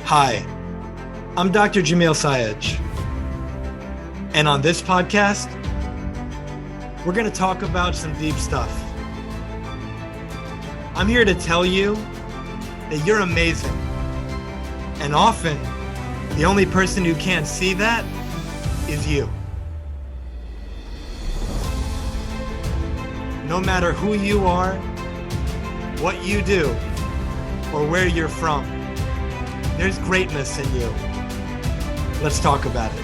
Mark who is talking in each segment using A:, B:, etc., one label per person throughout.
A: Hi, I'm Dr. Jamil Sayed, and on this podcast, we're going to talk about some deep stuff. I'm here to tell you that you're amazing, and often, the only person who can't see that is you. No matter who you are, what you do, or where you're from, there's greatness in you. Let's talk about it.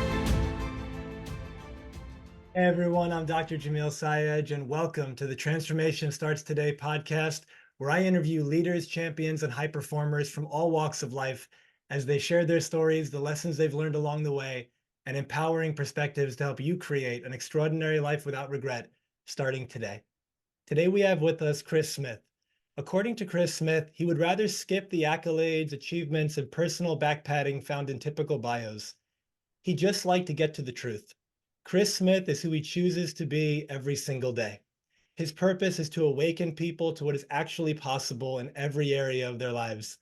A: Hey everyone, I'm Dr. Jamil Sayed, and welcome to the Transformation Starts Today podcast, where I interview leaders, champions, and high performers from all walks of life as they share their stories, the lessons they've learned along the way, and empowering perspectives to help you create an extraordinary life without regret, starting today. Today we have with us Chris Smith. According to Chris Smith, he would rather skip the accolades, achievements, and personal backpatting found in typical bios. He'd just like to get to the truth. Chris Smith is who he chooses to be every single day. His purpose is to awaken people to what is actually possible in every area of their lives.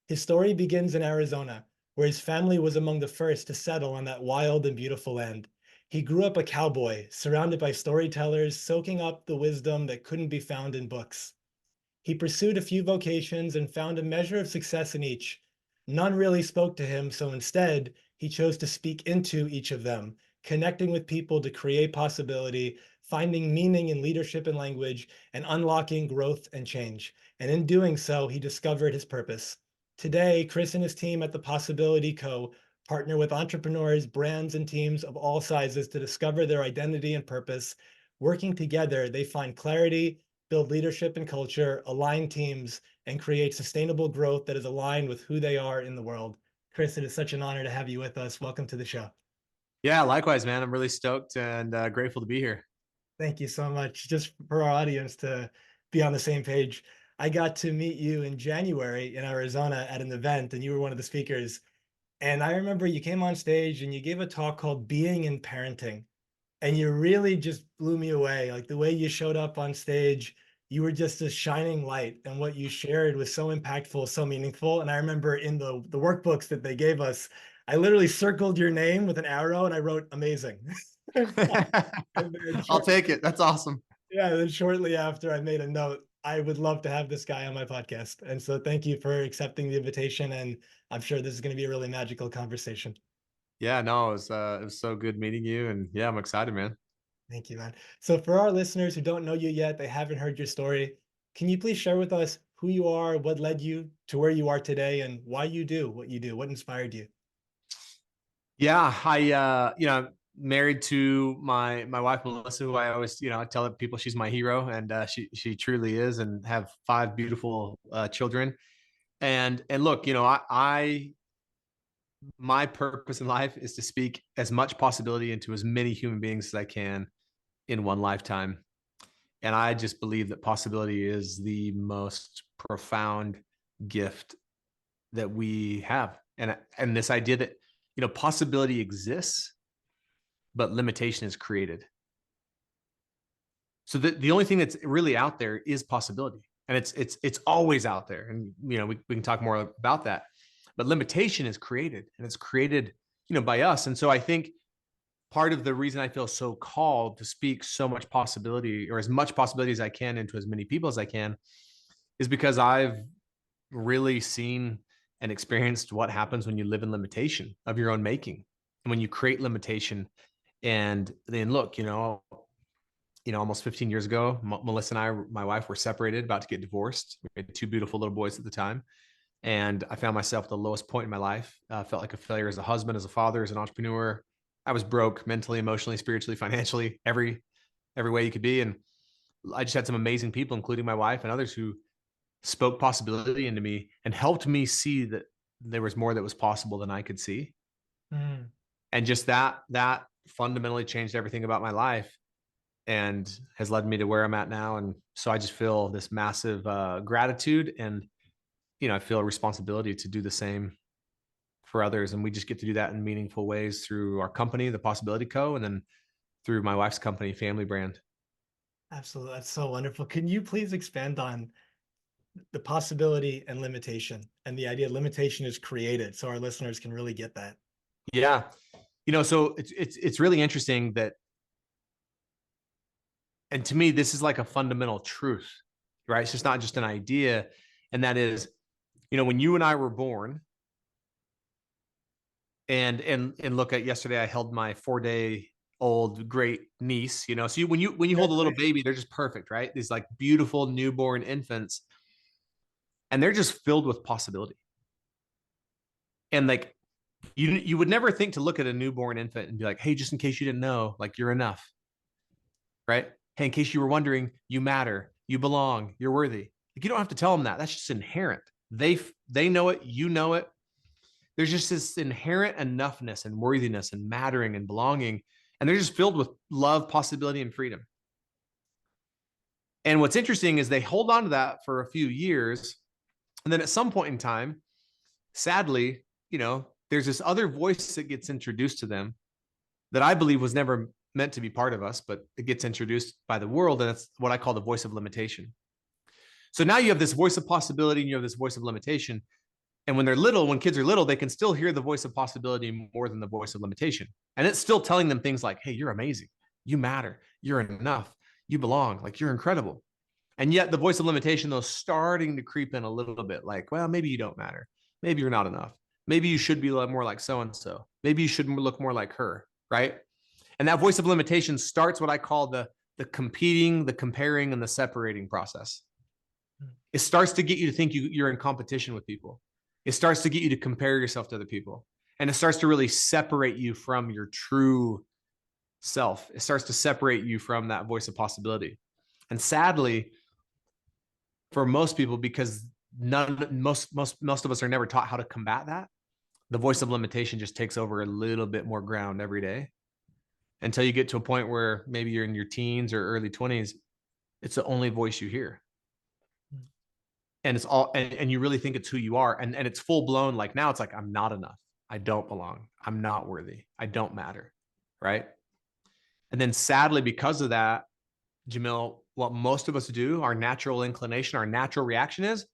A: His story begins in Arizona, where his family was among the first to settle on that wild and beautiful land. He grew up a cowboy, surrounded by storytellers, soaking up the wisdom that couldn't be found in books. He pursued a few vocations and found a measure of success in each. None really spoke to him, so instead, he chose to speak into each of them, connecting with people to create possibility, finding meaning in leadership and language, and unlocking growth and change. And in doing so, he discovered his purpose. Today, Chris and his team at the PSBLTY CO partner with entrepreneurs, brands, and teams of all sizes to discover their identity and purpose. Working together, they find clarity, build leadership and culture, align teams, and create sustainable growth that is aligned with who they are in the world. Chris, it is such an honor to have you with us. Welcome to the show.
B: Yeah, likewise, man. I'm really stoked and grateful to be here.
A: Thank you so much. Just for our audience to be on the same page, I got to meet you in January in Arizona at an event, and you were one of the speakers. And I remember you came on stage and you gave a talk called Being in Parenting. And you really just blew me away. Like the way you showed up on stage, you were just a shining light, and what you shared was so impactful, so meaningful. And I remember in the workbooks that they gave us, I literally circled your name with an arrow and I wrote amazing. And then
B: I'll take it. That's awesome.
A: yeah, then shortly after I made a note, I would love to have this guy on my podcast. And so thank you for accepting the invitation. And I'm sure this is going to be a really magical conversation.
B: Yeah, no, it was so good meeting you, and yeah, I'm excited, man.
A: Thank you, man. So for our listeners who don't know you yet, they haven't heard your story, can you please share with us who you are, what led you to where you are today, and why you do what you do? What inspired you?
B: Yeah, married to my wife Melissa, who I always, I tell people she's my hero, and she truly is, and have 5 beautiful children. And look, I my purpose in life is to speak as much possibility into as many human beings as I can in one lifetime. And I just believe that possibility is the most profound gift that we have. And this idea that, possibility exists, but limitation is created. So the only thing that's really out there is possibility. And it's always out there. And we can talk more about that. But limitation is created, and it's created, by us. And so I think part of the reason I feel so called to speak so much possibility, or as much possibility as I can, into as many people as I can, is because I've really seen and experienced what happens when you live in limitation of your own making. And when you create limitation, and then look, almost 15 years ago, Melissa and I, my wife, were separated, about to get divorced. We had 2 beautiful little boys at the time. And I found myself at the lowest point in my life. Felt like a failure as a husband, as a father, as an entrepreneur. I was broke mentally, emotionally, spiritually, financially, every way you could be. And I just had some amazing people, including my wife and others, who spoke possibility into me and helped me see that there was more that was possible than I could see.
A: Mm.
B: And just that fundamentally changed everything about my life and has led me to where I'm at now. And so I just feel this massive gratitude, and I feel a responsibility to do the same for others. And we just get to do that in meaningful ways through our company, the Possibility Co., and then through my wife's company, Family Brand.
A: Absolutely. That's so wonderful. Can you please expand on The possibility and limitation, and the idea limitation is created, so our listeners can really get that.
B: Yeah. So it's really interesting that, and to me, this is like a fundamental truth, right? It's just not just an idea. And that is, when you and I were born, and look at yesterday, I held my 4-day old great niece, so when you hold a little baby, they're just perfect, right? These like beautiful newborn infants, and they're just filled with possibility. And like, you would never think to look at a newborn infant and be like, hey, just in case you didn't know, like, you're enough, right? Hey, in case you were wondering, you matter, you belong, you're worthy. Like, you don't have to tell them that. That's just inherent. They know it, you know it. There's just this inherent enoughness and worthiness and mattering and belonging, and they're just filled with love, possibility, and freedom. And what's interesting is they hold on to that for a few years, and then at some point in time, sadly, there's this other voice that gets introduced to them that I believe was never meant to be part of us, but it gets introduced by the world, and it's what I call the voice of limitation. So now you have this voice of possibility and you have this voice of limitation. And when kids are little, they can still hear the voice of possibility more than the voice of limitation. And it's still telling them things like, hey, you're amazing, you matter, you're enough, you belong, like, you're incredible. And yet the voice of limitation, though, is starting to creep in a little bit, like, well, maybe you don't matter, maybe you're not enough, maybe you should be more like so and so, maybe you should look more like her, right? And that voice of limitation starts what I call the competing, the comparing, and the separating process. It starts to get you to think you're in competition with people. It starts to get you to compare yourself to other people. And it starts to really separate you from your true self. It starts to separate you from that voice of possibility. And sadly, for most people, because most of us are never taught how to combat that, the voice of limitation just takes over a little bit more ground every day, until you get to a point where maybe you're in your teens or early 20s. It's the only voice you hear. And it's all, and you really think it's who you are. And it's full blown. Like, now it's like, I'm not enough. I don't belong. I'm not worthy. I don't matter. Right. And then sadly, because of that, Jamil, what most of us do, our natural inclination, our natural reaction is,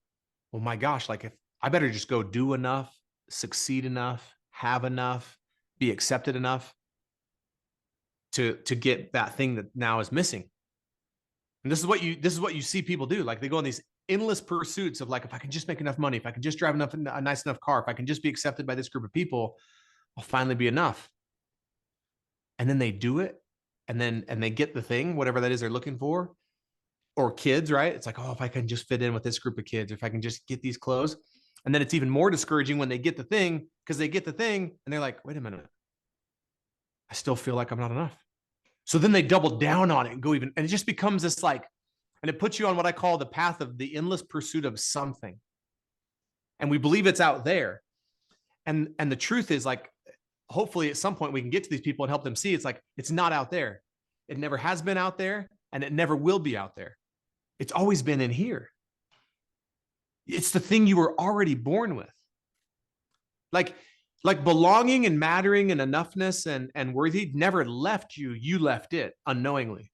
B: oh my gosh, like, if I better just go do enough, succeed enough, have enough, be accepted enough to get that thing that now is missing. And this is what you see people do. Like, they go on these endless pursuits of, like, if I can just make enough money, if I can just drive a nice enough car, if I can just be accepted by this group of people, I'll finally be enough. And then they do it, and they get the thing, whatever that is they're looking for. Or kids, right? It's like, oh, if I can just fit in with this group of kids, if I can just get these clothes. And then it's even more discouraging when they get the thing, because they get the thing and they're like, wait a minute, I still feel like I'm not enough. So then they double down on it and go even, and it just becomes this, like, and it puts you on what I call the path of the endless pursuit of something. And we believe it's out there. And the truth is, like, hopefully at some point we can get to these people and help them see it's like, it's not out there. It never has been out there, and it never will be out there. It's always been in here. It's the thing you were already born with. Like belonging and mattering and enoughness and worthy never left you. You left it unknowingly.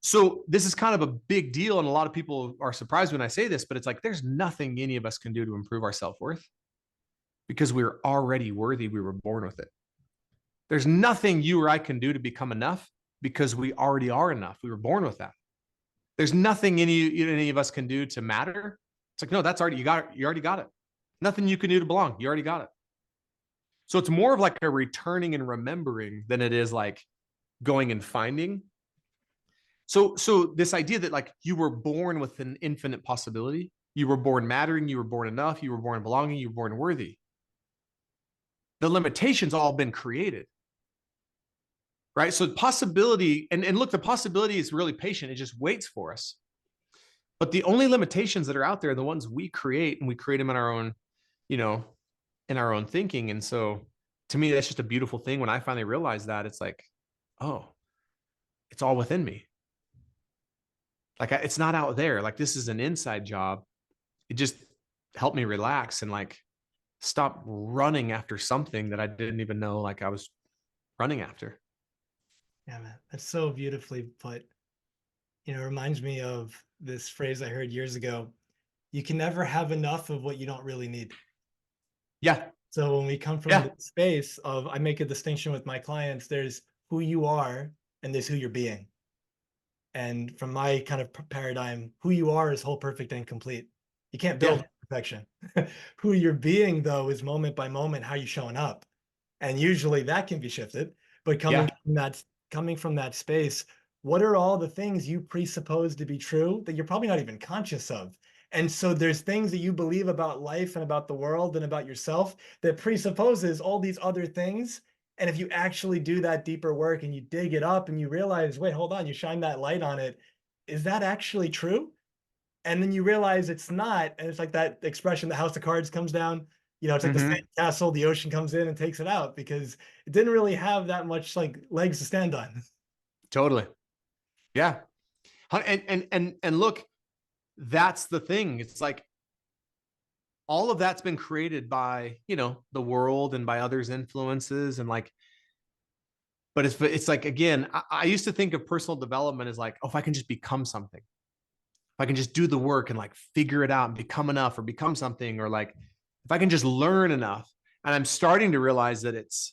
B: So this is kind of a big deal, and a lot of people are surprised when I say this, but it's like, there's nothing any of us can do to improve our self-worth, because we're already worthy. We were born with it. There's nothing you or I can do to become enough, because we already are enough. We were born with that. There's nothing any of us can do to matter. It's like, no, that's already, you got it. You already got it. Nothing you can do to belong. You already got it. So it's more of like a returning and remembering than it is like going and finding. So this idea that, like, you were born with an infinite possibility, you were born mattering, you were born enough, you were born belonging, you were born worthy. The limitations all been created. Right? So possibility, and look, the possibility is really patient. It just waits for us. But the only limitations that are out there are the ones we create, and we create them in our own, in our own thinking. And so to me, that's just a beautiful thing. When I finally realized that, it's like, oh, it's all within me. Like, it's not out there. Like, this is an inside job. It just helped me relax and, like, stop running after something that I didn't even know, like, I was running after.
A: Yeah, man, that's so beautifully put. It reminds me of this phrase I heard years ago. You can never have enough of what you don't really need.
B: Yeah.
A: So when we come from
B: Yeah.
A: the space of, I make a distinction with my clients, there's who you are and there's who you're being. And from my kind of paradigm, who you are is whole, perfect, and complete. You can't build
B: Yeah.
A: perfection. Who you're being, though, is moment by moment how you're showing up. And usually that can be shifted. But
B: Yeah.
A: coming from that space, what are all the things you presuppose to be true that you're probably not even conscious of? And so there's things that you believe about life and about the world and about yourself that presupposes all these other things. And if you actually do that deeper work and you dig it up and you realize, wait, hold on, you shine that light on it, is that actually true? And then you realize it's not. And it's like that expression, the house of cards comes down. It's like the sand
B: Hmm.
A: castle, the ocean comes in and takes it out because it didn't really have that much like legs to stand on.
B: Totally. Yeah. And look, that's the thing. It's like all of that's been created by, the world and by others' influences. And like, but it's like, again, I used to think of personal development as like, oh, if I can just become something, if I can just do the work and like figure it out and become enough or become something, or like if I can just learn enough. And I'm starting to realize that it's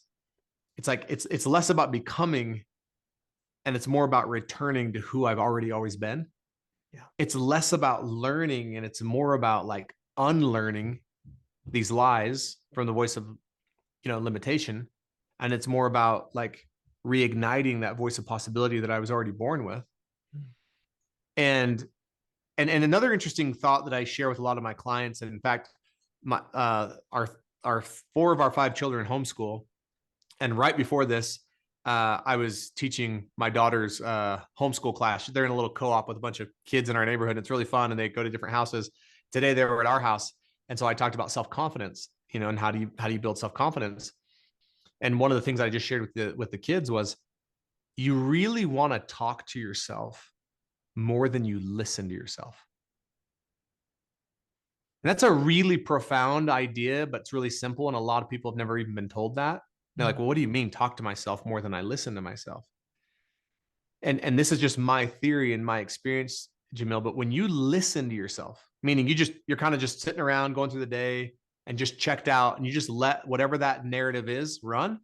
B: like it's less about becoming and it's more about returning to who I've already always been.
A: Yeah.
B: It's less about learning and it's more about like unlearning these lies from the voice of, limitation. And it's more about like reigniting that voice of possibility that I was already born with.
A: Mm.
B: And and another interesting thought that I share with a lot of my clients, and in fact, my our four of our five children homeschool, and right before this, I was teaching my daughter's homeschool class. They're in a little co-op with a bunch of kids in our neighborhood. It's really fun, and they go to different houses. Today they were at our house, and so I talked about self-confidence, and how do you build self-confidence. And one of the things I just shared with the kids was, you really want to talk to yourself more than you listen to yourself. And that's a really profound idea, but it's really simple. And a lot of people have never even been told that. And they're like,
A: Mm.
B: well, what do you mean talk to myself more than I listen to myself? And this is just my theory and my experience, Jamil. But when you listen to yourself, meaning you're kind of just sitting around going through the day and just checked out and you just let whatever that narrative is run,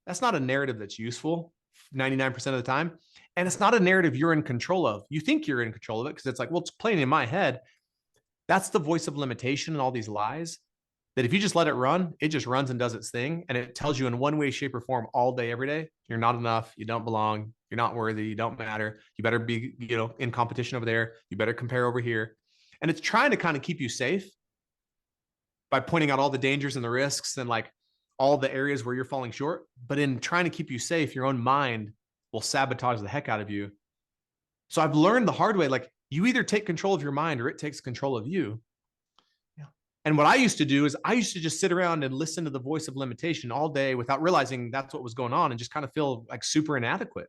B: that's not a narrative that's useful 99% of the time. And it's not a narrative you're in control of. You think you're in control of it because it's like, well, it's playing in my head. That's the voice of limitation and all these lies that if you just let it run, it just runs and does its thing. And it tells you in one way, shape, or form all day, every day, you're not enough. You don't belong. You're not worthy. You don't matter. You better be, in competition over there. You better compare over here. And it's trying to kind of keep you safe by pointing out all the dangers and the risks and like all the areas where you're falling short. But in trying to keep you safe, your own mind will sabotage the heck out of you. So I've learned the hard way, like you either take control of your mind or it takes control of you.
A: Yeah.
B: And what I used to do is I used to just sit around and listen to the voice of limitation all day without realizing that's what was going on and just kind of feel like super inadequate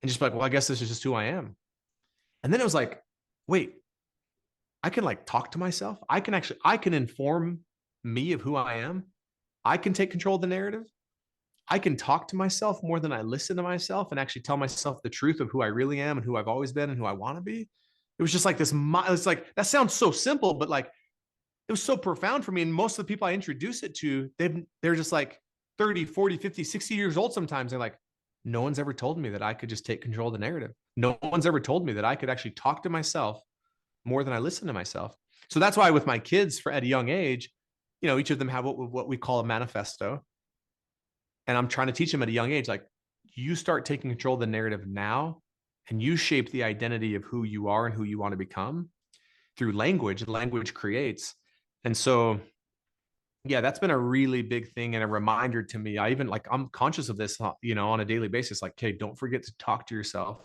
B: and just like, well, I guess this is just who I am. And then it was like, wait, I can like talk to myself. I can inform me of who I am. I can take control of the narrative. I can talk to myself more than I listen to myself and actually tell myself the truth of who I really am and who I've always been and who I want to be. It was just like this. It's like, that sounds so simple, but like, it was so profound for me. And most of the people I introduce it to, they're just like 30, 40, 50, 60 years old sometimes. They're like, no one's ever told me that I could just take control of the narrative. No one's ever told me that I could actually talk to myself more than I listen to myself. So that's why with my kids at a young age, each of them have what we call a manifesto. And I'm trying to teach them at a young age, like you start taking control of the narrative now and you shape the identity of who you are and who you want to become through language. Language creates. And so, yeah, that's been a really big thing and a reminder to me. I'm conscious of this, on a daily basis. Like, okay, don't forget to talk to yourself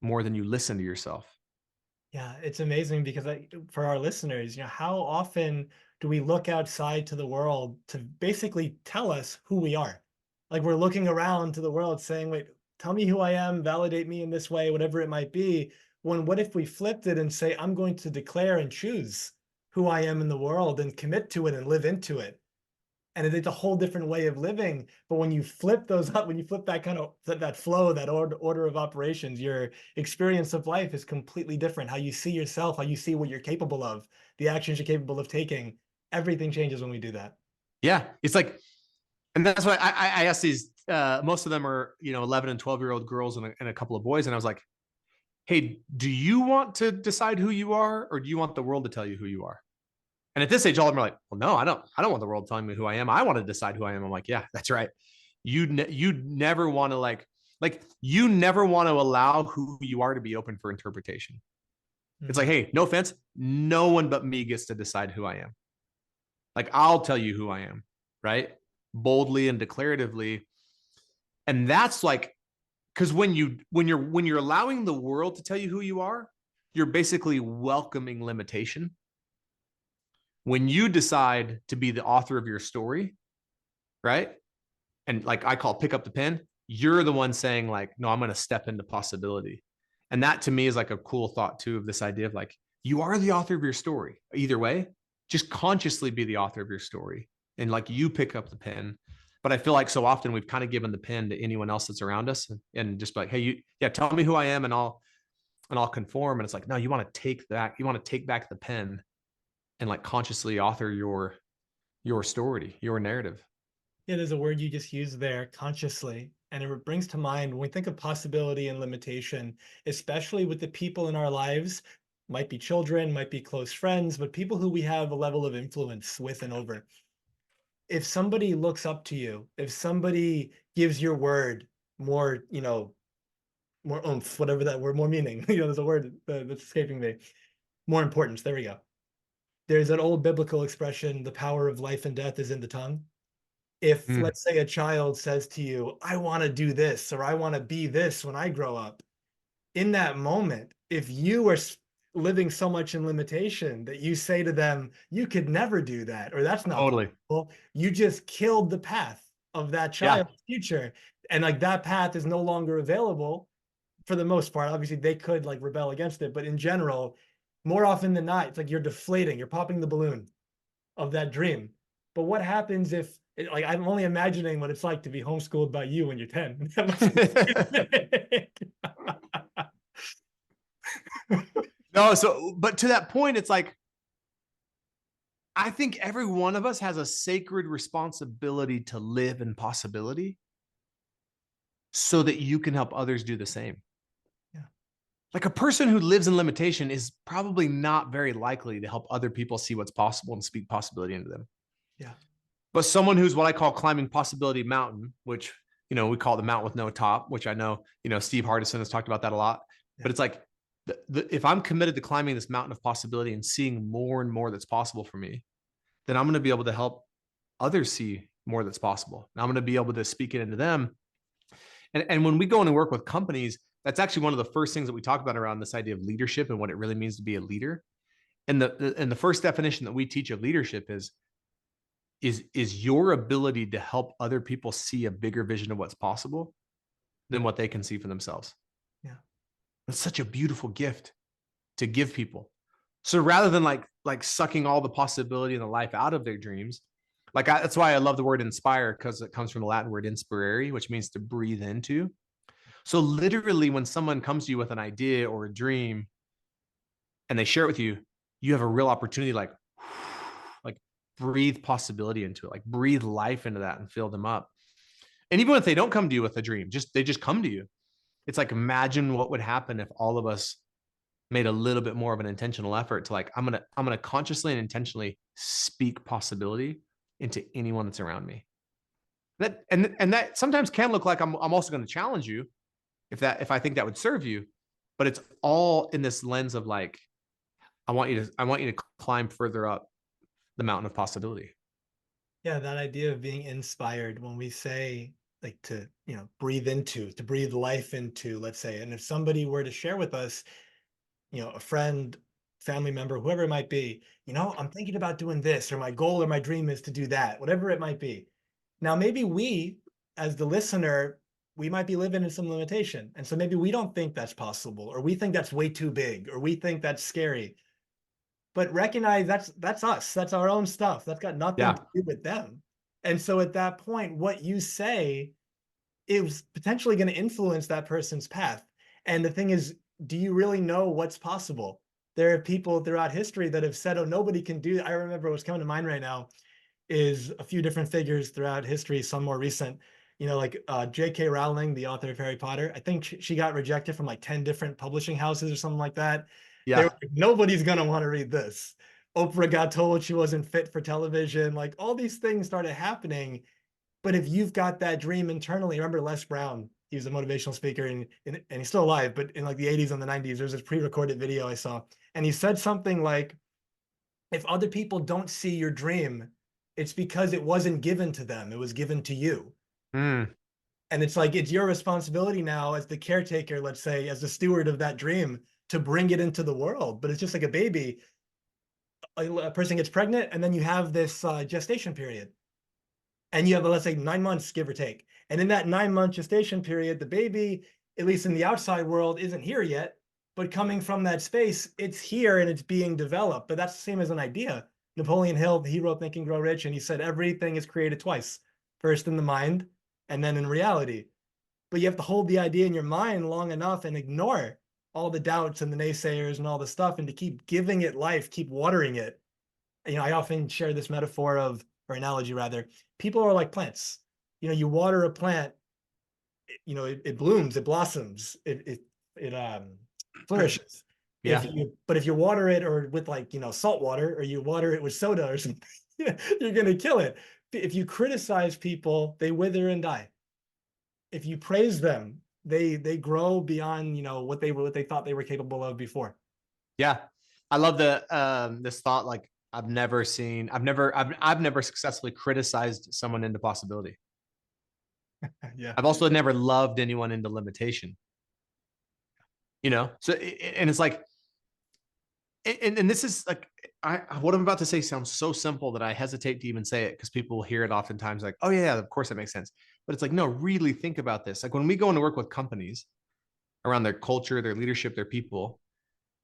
B: more than you listen to yourself.
A: Yeah, it's amazing because for our listeners, how often do we look outside to the world to basically tell us who we are? Like we're looking around to the world saying, wait, tell me who I am, validate me in this way, whatever it might be. When what if we flipped it and say, I'm going to declare and choose who I am in the world and commit to it and live into it? and it's a whole different way of living. But when you flip those up, when you flip that kind of that flow, that order of operations, your experience of life is completely different. How you see yourself, how you see what you're capable of, the actions you're capable of taking, everything changes when we do that.
B: Yeah, it's like, and that's why I asked these. Most of them are 11 and 12-year-old girls and a couple of boys, and I was like, hey, do you want to decide who you are, or do you want the world to tell you who you are? And at this age, all of them are like, well, no, I don't want the world telling me who I am. I want to decide who I am. I'm like, yeah, that's right. You never want to you never want to allow who you are to be open for interpretation. It's like, hey, no offense, no one but me gets to decide who I am. Like, I'll tell you who I am, right? Boldly and declaratively. And that's like, because when you're allowing the world to tell you who you are, you're basically welcoming limitation. When you decide to be the author of your story, right? And like I call pick up the pen, you're the one saying like, no, I'm going to step into possibility. And that to me is like a cool thought too, of this idea of like, you are the author of your story. Either way, just consciously be the author of your story. And like you pick up the pen. But I feel like so often we've kind of given the pen to anyone else that's around us and just like, hey, tell me who I am and I'll conform. And it's like, no, you want to take back the pen and like consciously author your story, your narrative.
A: Yeah, there's a word you just used there, consciously. And it brings to mind when we think of possibility and limitation, especially with the people in our lives, might be children, might be close friends, but people who we have a level of influence with and over. If somebody looks up to you, if somebody gives your word more, more oomph, whatever that word, more meaning, there's a word that's escaping me, more importance. There we go. There's an old biblical expression, the power of life and death is in the tongue. If,
B: Mm,
A: let's say, a child says to you, I want to do this, or I want to be this when I grow up, in that moment, if you are living so much in limitation that you say to them, you could never do that, or that's not
B: totally.
A: possible, you just killed the path of that
B: Yeah.
A: child's future. And like that path is no longer available for the most part. Obviously, they could like rebel against it, but in general, more often than not, it's like you're deflating, you're popping the balloon of that dream. But what happens if, like, I'm only imagining what it's like to be homeschooled by you when you're 10.
B: No, so but to that point, it's like I think every one of us has a sacred responsibility to live in possibility so that you can help others do the same.
A: Yeah.
B: Like a person who lives in limitation is probably not very likely to help other people see what's possible and speak possibility into them.
A: Yeah.
B: But someone who's what I call climbing possibility mountain, which, we call the mountain with no top, which I know, Steve Hardison has talked about that a lot.
A: Yeah.
B: But it's like, if I'm committed to climbing this mountain of possibility and seeing more and more that's possible for me, then I'm going to be able to help others see more that's possible. And I'm going to be able to speak it into them. And when we go in and work with companies, that's actually one of the first things that we talk about around this idea of leadership and what it really means to be a leader. And the first definition that we teach of leadership is your ability to help other people see a bigger vision of what's possible than what they can see for themselves.
A: Yeah.
B: It's such a beautiful gift to give people. So rather than like sucking all the possibility and the life out of their dreams, that's why I love the word inspire, because it comes from the Latin word inspirare, which means to breathe into. So literally when someone comes to you with an idea or a dream and they share it with you, you have a real opportunity like breathe possibility into it, like breathe life into that and fill them up. And even if they don't come to you with a dream, they just come to you. It's like, imagine what would happen if all of us made a little bit more of an intentional effort to like, I'm going to consciously and intentionally speak possibility into anyone that's around me. That, and that sometimes can look like I'm also going to challenge you if I think that would serve you, but it's all in this lens of like, I want you to climb further up the mountain of possibility.
A: Yeah, that idea of being inspired when we say like to, breathe into, to breathe life into, let's say. And if somebody were to share with us, a friend, family member, whoever it might be, I'm thinking about doing this, or my goal or my dream is to do that, whatever it might be. Now, maybe we, as the listener, we might be living in some limitation. And so maybe we don't think that's possible, or we think that's way too big, or we think that's scary. But recognize that's us. That's our own stuff. That's got nothing
B: Yeah.
A: to do with them. And so at that point, what you say is potentially going to influence that person's path. And the thing is, do you really know what's possible? There are people throughout history that have said, oh, nobody can do that. I remember what's coming to mind right now is a few different figures throughout history, some more recent, like J.K. Rowling, the author of Harry Potter. I think she got rejected from like 10 different publishing houses or something like that. They were
B: Yeah.
A: like, nobody's going to want to read this. Oprah got told she wasn't fit for television. Like all these things started happening. But if you've got that dream internally, remember Les Brown, he was a motivational speaker and he's still alive, but in like the 80s and the 90s, there's this pre-recorded video I saw. And he said something like, if other people don't see your dream, it's because it wasn't given to them. It was given to you.
B: Mm.
A: And it's like, it's your responsibility now as the caretaker, let's say, as the steward of that dream to bring it into the world. But it's just like a baby. A person gets pregnant and then you have this gestation period. And you have, let's say, 9 months, give or take. And in that 9 month gestation period, the baby, at least in the outside world, isn't here yet. But coming from that space, it's here and it's being developed. But that's the same as an idea. Napoleon Hill, he wrote Think and Grow Rich, and he said everything is created twice, first in the mind and then in reality. But you have to hold the idea in your mind long enough and ignore all the doubts and the naysayers and all the stuff, and to keep giving it life, keep watering it. I often share this metaphor of, or analogy rather, people are like plants. You water a plant, it blooms, it blossoms, it flourishes.
B: Yeah.
A: But if you water it or with like, salt water, or you water it with soda or something, you're going to kill it. If you criticize people, they wither and die. If you praise them, they grow beyond, what they thought they were capable of before.
B: Yeah. I love this thought. Like I've never successfully criticized someone into possibility.
A: Yeah.
B: I've also never loved anyone into limitation. So, and it's like, and this is like, what I'm about to say sounds so simple that I hesitate to even say it, because people will hear it oftentimes like, oh yeah, of course that makes sense. But it's like, no, really think about this. Like when we go into work with companies around their culture, their leadership, their people,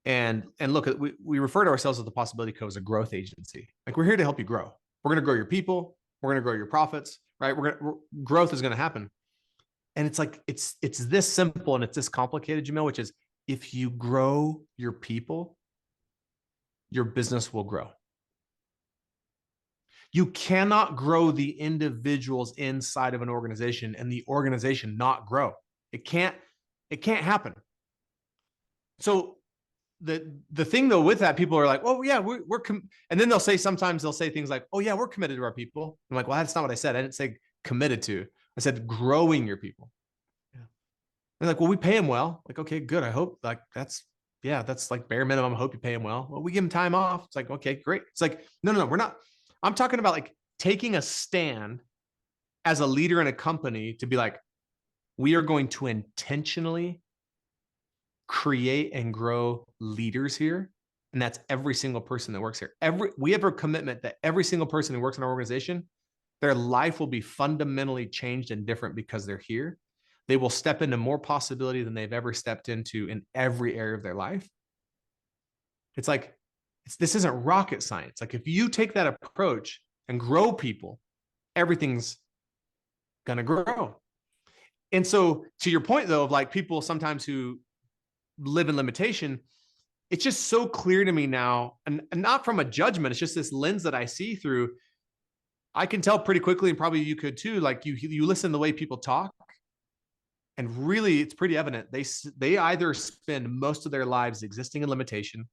B: and look, we refer to ourselves as the Possibility Co. as a growth agency. Like we're here to help you grow. We're going to grow your people. We're going to grow your profits, right? Growth is going to happen. And it's like, it's this simple and it's this complicated, Jamil, which is if you grow your people, your business will grow. You cannot grow the individuals inside of an organization and the organization not grow. It can't happen. So the thing though with that, people are like, oh yeah, and then sometimes they'll say things like, oh yeah, we're committed to our people. I'm like, well, that's not what I said. I didn't say committed to. I said growing your people. Yeah. They're like, well, we pay them well. Like, okay, good. I hope like that's like bare minimum. I hope you pay them well. Well, we give them time off. It's like, okay, great. It's like, no, we're not. I'm talking about like taking a stand as a leader in a company to be like, we are going to intentionally create and grow leaders here. And that's every single person that works here. We have a commitment that every single person who works in our organization, their life will be fundamentally changed and different because they're here. They will step into more possibility than they've ever stepped into in every area of their life. It's like, this isn't rocket science. Like if you take that approach and grow people, everything's going to grow. And so to your point though, of like people sometimes who live in limitation, it's just so clear to me now, and not from a judgment, it's just this lens that I see through. I can tell pretty quickly, and probably you could too, like you listen to the way people talk, and really it's pretty evident they either spend most of their lives existing in limitation,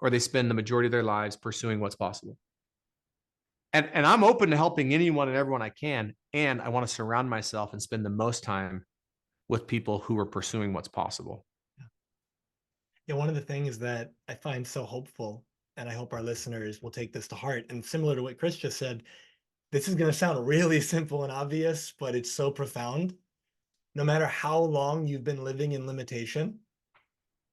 B: or they spend the majority of their lives pursuing what's possible. And I'm open to helping anyone and everyone I can, and I want to surround myself and spend the most time with people who are pursuing what's possible.
A: Yeah, one of the things that I find so hopeful, and I hope our listeners will take this to heart, and similar to what Chris just said, this is going to sound really simple and obvious, but it's so profound. No matter how long you've been living in limitation,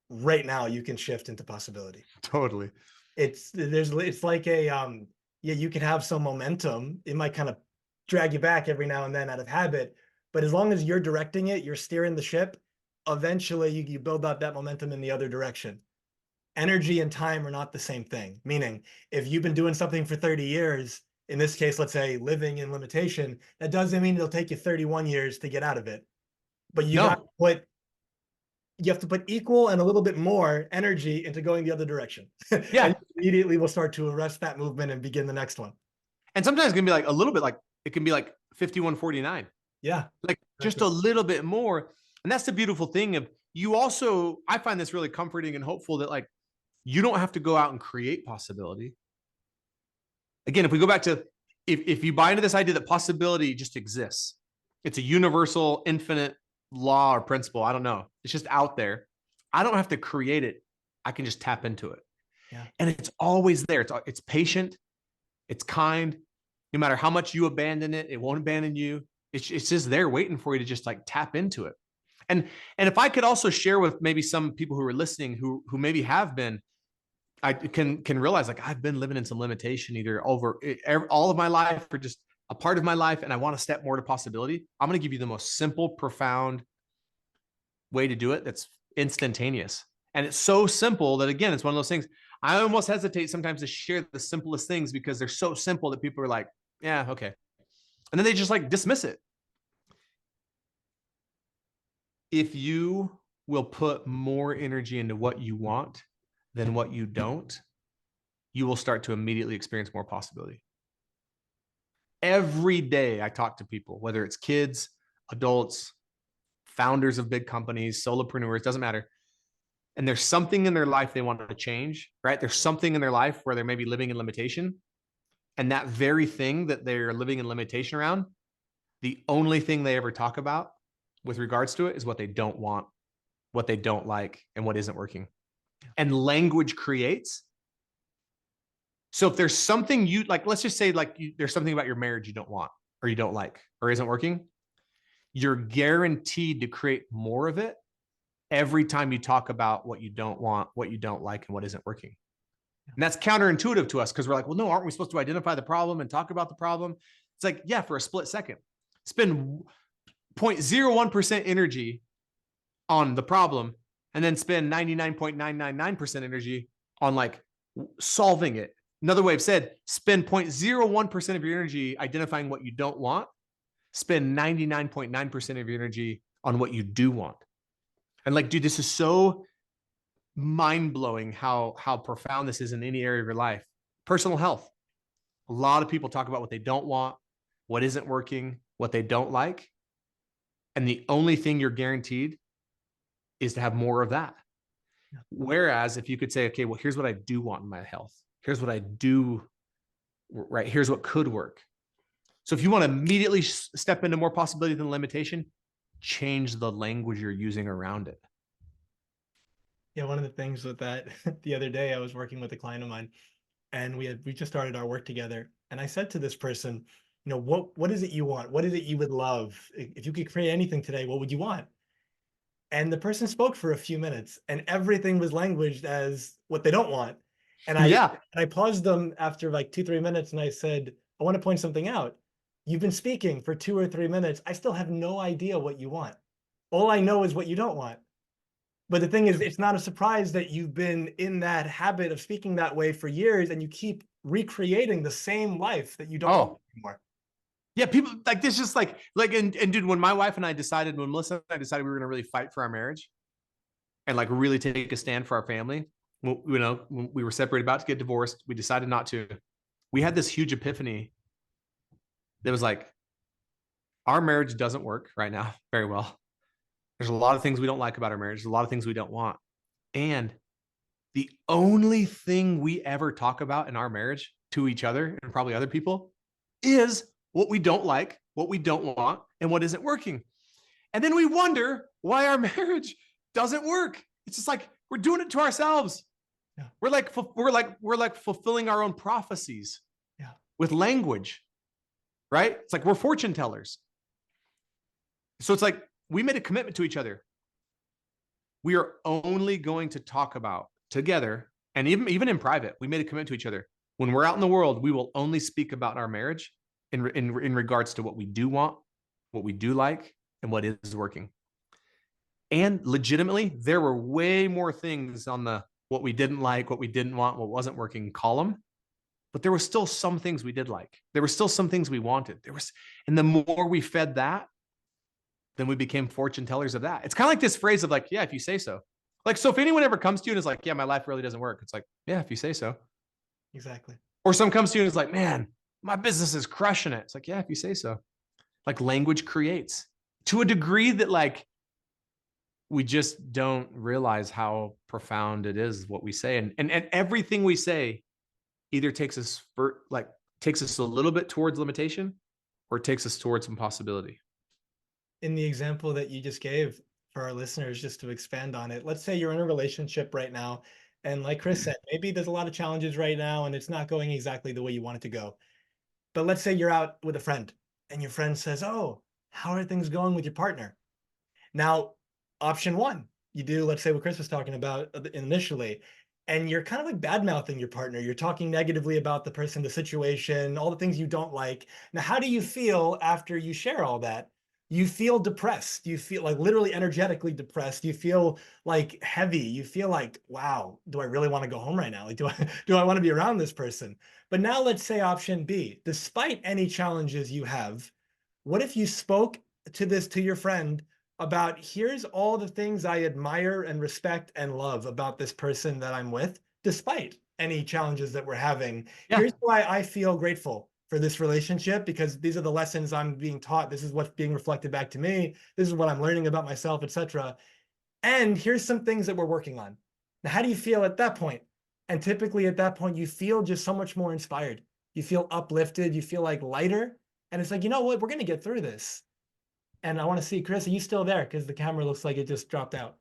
A: right now you can shift into possibility.
B: Totally.
A: It's like you can have some momentum. It might kind of drag you back every now and then out of habit, but as long as you're directing it, you're steering the ship, eventually you build up that momentum in the other direction. Energy and time are not the same thing. Meaning, if you've been doing something for 30 years in this case, let's say living in limitation, that doesn't mean it'll take you 31 years to get out of it. But
B: No.
A: you have to put equal and a little bit more energy into going the other direction. And
B: Yeah.
A: immediately we'll start to arrest that movement and begin the next one.
B: And sometimes it can be like a little bit like it can be like 51-49,
A: Yeah.
B: like just
A: Exactly.
B: a little bit more. And that's the beautiful thing of you also, I find this really comforting and hopeful that like you don't have to go out and create possibility. Again, if we go back to if you buy into this idea that possibility just exists, it's a universal, infinite law or principle. I don't know. It's just out there. I don't have to create it. I can just tap into it.
A: Yeah.
B: And it's always there. It's patient. It's kind. No matter how much you abandon it, it won't abandon you. It's just there waiting for you to just like tap into it. And if I could also share with maybe some people who are listening who maybe have been, I can realize like I've been living in some limitation either over all of my life or just a part of my life, and I want to step more to possibility. I'm going to give you the most simple, profound way to do it that's instantaneous. And it's so simple that, again, it's one of those things I almost hesitate sometimes to share the simplest things because they're so simple that people are like, yeah, okay. And then they just like dismiss it. If you will put more energy into what you want than what you don't, you will start to immediately experience more possibility. Every day I talk to people, whether it's kids, adults, founders of big companies, solopreneurs, doesn't matter. And there's something in their life they want to change, right? There's something in their life where they're maybe living in limitation. And that very thing that they're living in limitation around, the only thing they ever talk about with regards to it is what they don't want, what they don't like, and what isn't working. And language creates. So if there's something you like, let's just say like there's something about your marriage you don't want or you don't like or isn't working, you're guaranteed to create more of it every time you talk about what you don't want, what you don't like, and what isn't working. And that's counterintuitive to us because we're like, well, no, aren't we supposed to identify the problem and talk about the problem? It's like, yeah, for a split second. Spend 0.01% energy on the problem and then spend 99.999% energy on like solving it. Another way of said, spend 0.01% of your energy identifying what you don't want. Spend 99.9% of your energy on what you do want. And like, dude, this is so mind-blowing how profound this is in any area of your life. Personal health. A lot of people talk about what they don't want, what isn't working, what they don't like. And the only thing you're guaranteed is to have more of that. Whereas if you could say, okay, well, here's what I do want in my health. Here's what I do, right? Here's what could work. So if you want to immediately step into more possibility than limitation, change the language you're using around it.
A: Yeah, one of the things with that, the other day I was working with a client of mine, and we just started our work together. And I said to this person, what is it you want? What is it you would love? If you could create anything today, what would you want? And the person spoke for a few minutes, and everything was languaged as what they don't want. And I
B: Yeah.
A: and I paused them after like 2-3 minutes, and I said, I want to point something out. You've been speaking for 2 or 3 minutes. I still have no idea what you want. All I know is what you don't want. But the thing is, it's not a surprise that you've been in that habit of speaking that way for years, and you keep recreating the same life that you don't want
B: Oh,
A: anymore.
B: yeah. People like this, just and dude, when my wife and I decided, when Melissa and I decided we were going to really fight for our marriage and like really take a stand for our family, when we were separated, about to get divorced, we decided not to. We had this huge epiphany that was like, our marriage doesn't work right now very well. There's a lot of things we don't like about our marriage. There's a lot of things we don't want. And the only thing we ever talk about in our marriage to each other and probably other people is what we don't like, what we don't want, and what isn't working. And then we wonder why our marriage doesn't work. It's just like we're doing it to ourselves.
A: Yeah.
B: We're like fulfilling our own prophecies.
A: Yeah.
B: With language, right? It's like we're fortune tellers. So it's like we made a commitment to each other. We are only going to talk about together, and even in private, we made a commitment to each other. When we're out in the world, we will only speak about our marriage in regards to what we do want, what we do like, and what is working. And legitimately, there were way more things on the what we didn't like, what we didn't want, what wasn't working column but there were still some things we did like. There were still some things we wanted. And the more we fed that, then we became fortune tellers of that. It's kind of like this phrase of like, yeah, if you say so. Like, so if anyone ever comes to you and is like, yeah, my life really doesn't work, it's like, yeah, if you say so.
A: Exactly.
B: Or someone comes to you and is like, man, my business is crushing it. It's like, yeah, if you say so. Like, language creates to a degree that like we just don't realize how profound it is what we say. And everything we say either takes us a little bit towards limitation or takes us towards some possibility.
A: In the example that you just gave for our listeners, just to expand on it, let's say you're in a relationship right now. And like Chris said, maybe there's a lot of challenges right now and it's not going exactly the way you want it to go. But let's say you're out with a friend and your friend says, "Oh, how are things going with your partner?" Now, option one, you do, let's say what Chris was talking about initially, and you're kind of like bad mouthing your partner. You're talking negatively about the person, the situation, all the things you don't like. Now, how do you feel after you share all that? You feel depressed. You feel like literally energetically depressed. You feel like heavy. You feel like, wow, do I really want to go home right now? Like, do I want to be around this person? But now let's say option B, despite any challenges you have, what if you spoke to your friend about, here's all the things I admire and respect and love about this person that I'm with, despite any challenges that we're having.
B: Yeah.
A: Here's why I feel grateful for this relationship, because these are the lessons I'm being taught. This is what's being reflected back to me. This is what I'm learning about myself, etc. And here's some things that we're working on. Now, how do you feel at that point? And typically at that point, you feel just so much more inspired. You feel uplifted. You feel like lighter. And it's like, you know what? We're going to get through this. And I want to see, Chris, are you still there? Because the camera looks like it just dropped out.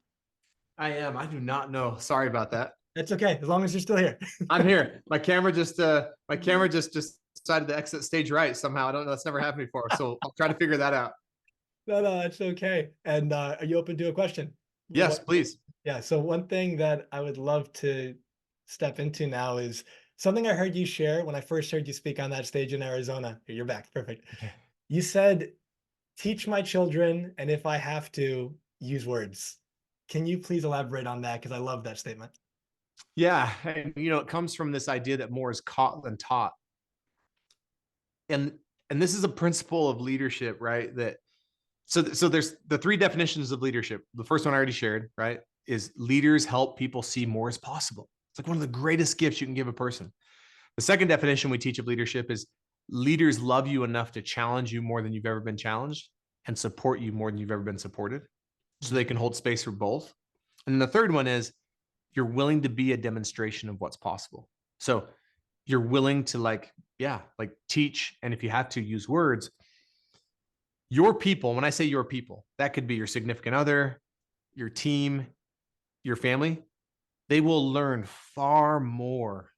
B: I am. I do not know. Sorry about that.
A: That's okay, as long as you're still here.
B: I'm here. My camera just decided to exit stage right somehow. I don't know. That's never happened before. So I'll try to figure that out.
A: No, it's okay. And are you open to a question?
B: Yes, please.
A: Yeah. So one thing that I would love to step into now is something I heard you share when I first heard you speak on that stage in Arizona. Here, you're back. Perfect.
B: Okay.
A: You said, teach my children, and if I have to, use words. Can you please elaborate on that? Because I love that statement.
B: Yeah. And it comes from this idea that more is caught than taught. And this is a principle of leadership, right? So there's the three definitions of leadership. The first one I already shared, right? Is leaders help people see more as possible. It's like one of the greatest gifts you can give a person. The second definition we teach of leadership is leaders love you enough to challenge you more than you've ever been challenged and support you more than you've ever been supported. So they can hold space for both. And then the third one is you're willing to be a demonstration of what's possible. So you're willing to like teach. And if you have to, use words. Your people, when I say your people, that could be your significant other, your team, your family. They will learn far more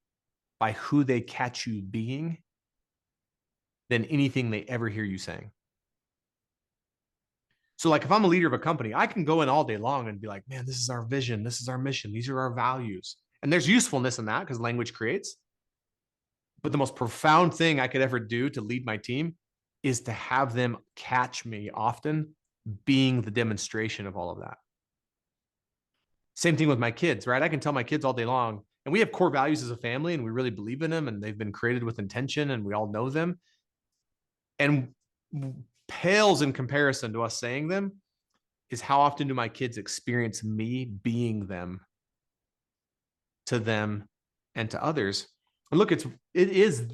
B: by who they catch you being than anything they ever hear you saying. So like if I'm a leader of a company, I can go in all day long and be like, man, this is our vision. This is our mission. These are our values. And there's usefulness in that because language creates. But the most profound thing I could ever do to lead my team is to have them catch me often being the demonstration of all of that. Same thing with my kids, right? I can tell my kids all day long, and we have core values as a family and we really believe in them and they've been created with intention and we all know them. And pales in comparison to us saying them is how often do my kids experience me being them to them and to others. And look, it is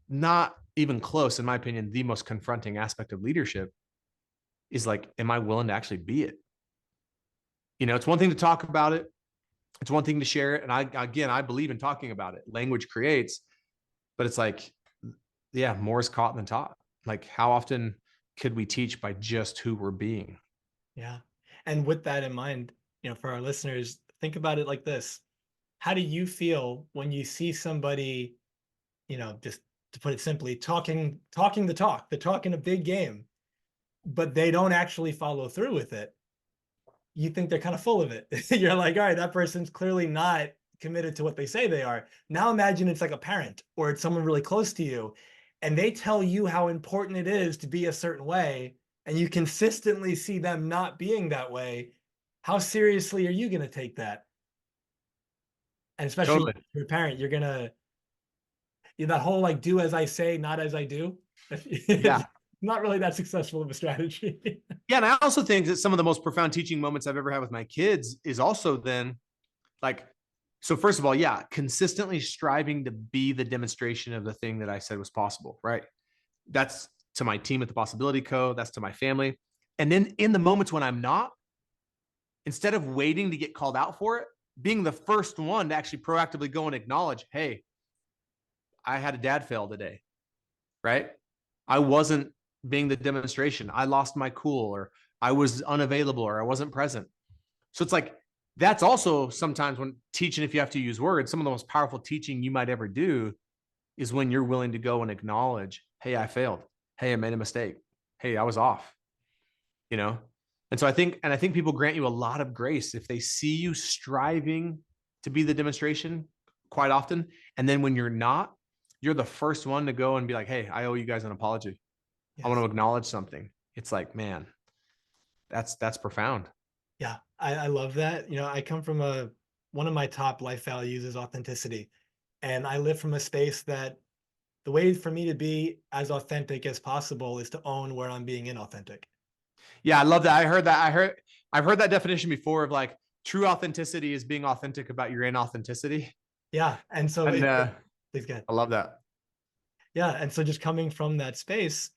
B: not even close, in my opinion. The most confronting aspect of leadership is like, am I willing to actually be it? It's one thing to talk about it. It's one thing to share it. And I believe in talking about it. Language creates, but it's like, yeah, more is caught than taught. Like how often could we teach by just who we're being?
A: Yeah. And with that in mind, for our listeners, think about it like this. How do you feel when you see somebody, just to put it simply, talking the talk, they're talking a big game, but they don't actually follow through with it? You think they're kind of full of it. You're like, all right, that person's clearly not committed to what they say they are. Now imagine it's like a parent or it's someone really close to you, and they tell you how important it is to be a certain way, and you consistently see them not being that way. How seriously are you going to take that? And especially
B: Totally.
A: if you're a parent, you're gonna that whole like do as I say, not as I do. It's
B: Yeah.
A: not really that successful of a strategy.
B: Yeah. And I also think that some of the most profound teaching moments I've ever had with my kids is also then like, so first of all, yeah, consistently striving to be the demonstration of the thing that I said was possible, right? That's to my team at the Possibility Co. That's to my family. And then in the moments when I'm not, instead of waiting to get called out for it, being the first one to actually proactively go and acknowledge, hey, I had a dad fail today, right? I wasn't being the demonstration. I lost my cool, or I was unavailable, or I wasn't present. So it's like, that's also sometimes when teaching, if you have to use words, some of the most powerful teaching you might ever do is when you're willing to go and acknowledge, hey, I failed. Hey, I made a mistake. Hey, I was off, you know? And I think people grant you a lot of grace if they see you striving to be the demonstration quite often. And then when you're not, you're the first one to go and be like, hey, I owe you guys an apology. I want
A: Yes.
B: to acknowledge something. It's like, man, that's profound.
A: Yeah, I love that. I come from one of my top life values is authenticity. And I live from a space that the way for me to be as authentic as possible is to own where I'm being inauthentic.
B: Yeah, I love that. I've heard that definition before of like true authenticity is being authentic about your inauthenticity.
A: Yeah. And so
B: And
A: please go ahead.
B: I love that.
A: Yeah. And so just coming from that space,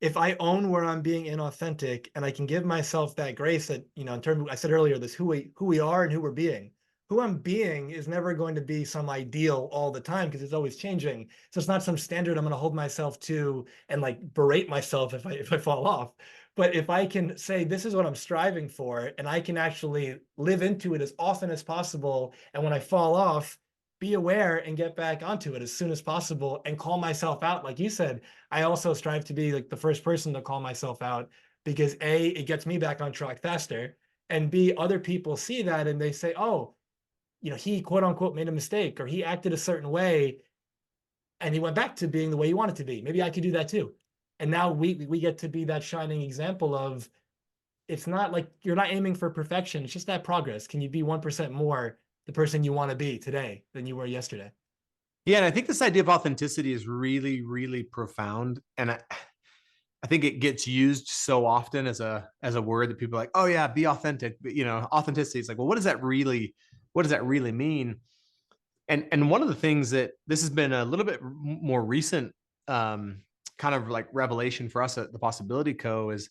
A: if I own where I'm being inauthentic and I can give myself that grace that, in terms of, I said earlier, this who we are and who we're being. Who I'm being is never going to be some ideal all the time because it's always changing. So it's not some standard I'm going to hold myself to and like berate myself if I fall off. But if I can say this is what I'm striving for and I can actually live into it as often as possible, and when I fall off, be aware and get back onto it as soon as possible and call myself out, like you said. I also strive to be like the first person to call myself out because A, it gets me back on track faster. And B, other people see that and they say, oh, he quote unquote made a mistake or he acted a certain way and he went back to being the way he wanted to be. Maybe I could do that too. And now we get to be that shining example of it's not like you're not aiming for perfection. It's just that progress. Can you be 1% more the person you want to be today than you were yesterday?
B: Yeah, and I think this idea of authenticity is really, really profound. And I think it gets used so often as a word that people are like, oh yeah, be authentic. But authenticity is like, well, what does that really mean? And one of the things that this has been a little bit more recent kind of like revelation for us at the Possibility Co. is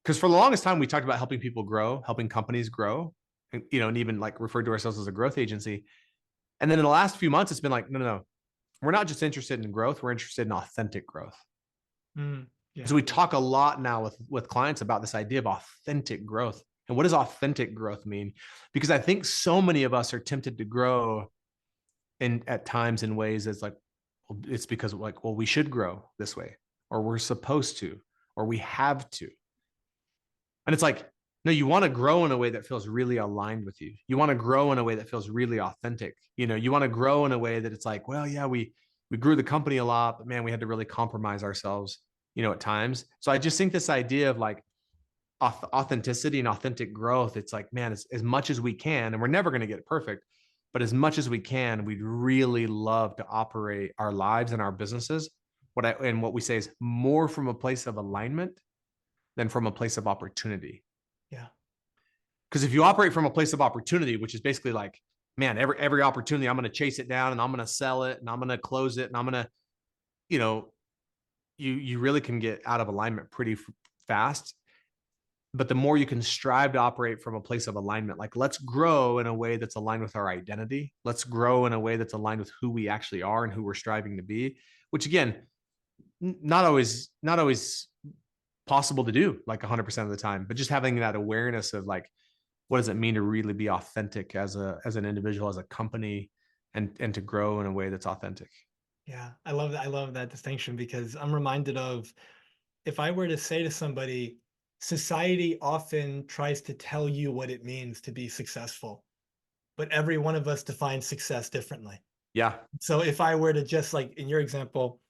B: because for the longest time we talked about helping people grow, helping companies grow, and even like referred to ourselves as a growth agency. And then in the last few months, it's been like, no, no, no, we're not just interested in growth, we're interested in authentic growth.
A: Yeah.
B: So we talk a lot now with clients about this idea of authentic growth. And what does authentic growth mean? Because I think so many of us are tempted to grow in at times in ways that's like, well, it's because like, well, we should grow this way, or we're supposed to, or we have to. And it's like, no, you want to grow in a way that feels really aligned with you. You want to grow in a way that feels really authentic. You want to grow in a way that it's like, well, yeah, we grew the company a lot, but man, we had to really compromise ourselves, at times. So I just think this idea of like authenticity and authentic growth, it's like, man, as much as we can, and we're never going to get it perfect, but as much as we can, we'd really love to operate our lives and our businesses. What we say is more from a place of alignment than from a place of opportunity.
A: Yeah.
B: Because if you operate from a place of opportunity, which is basically like, man, every opportunity, I'm going to chase it down and I'm going to sell it and I'm going to close it and I'm going to, you know, you really can get out of alignment pretty fast. But the more you can strive to operate from a place of alignment, like let's grow in a way that's aligned with our identity. Let's grow in a way that's aligned with who we actually are and who we're striving to be, which again, not always possible to do like 100% of the time, but just having that awareness of like, what does it mean to really be authentic as an individual, as a company, and to grow in a way that's authentic.
A: Yeah. I love that. I love that distinction because I'm reminded of if I were to say to somebody, society often tries to tell you what it means to be successful, but every one of us defines success differently.
B: Yeah.
A: So if I were to just like in your example,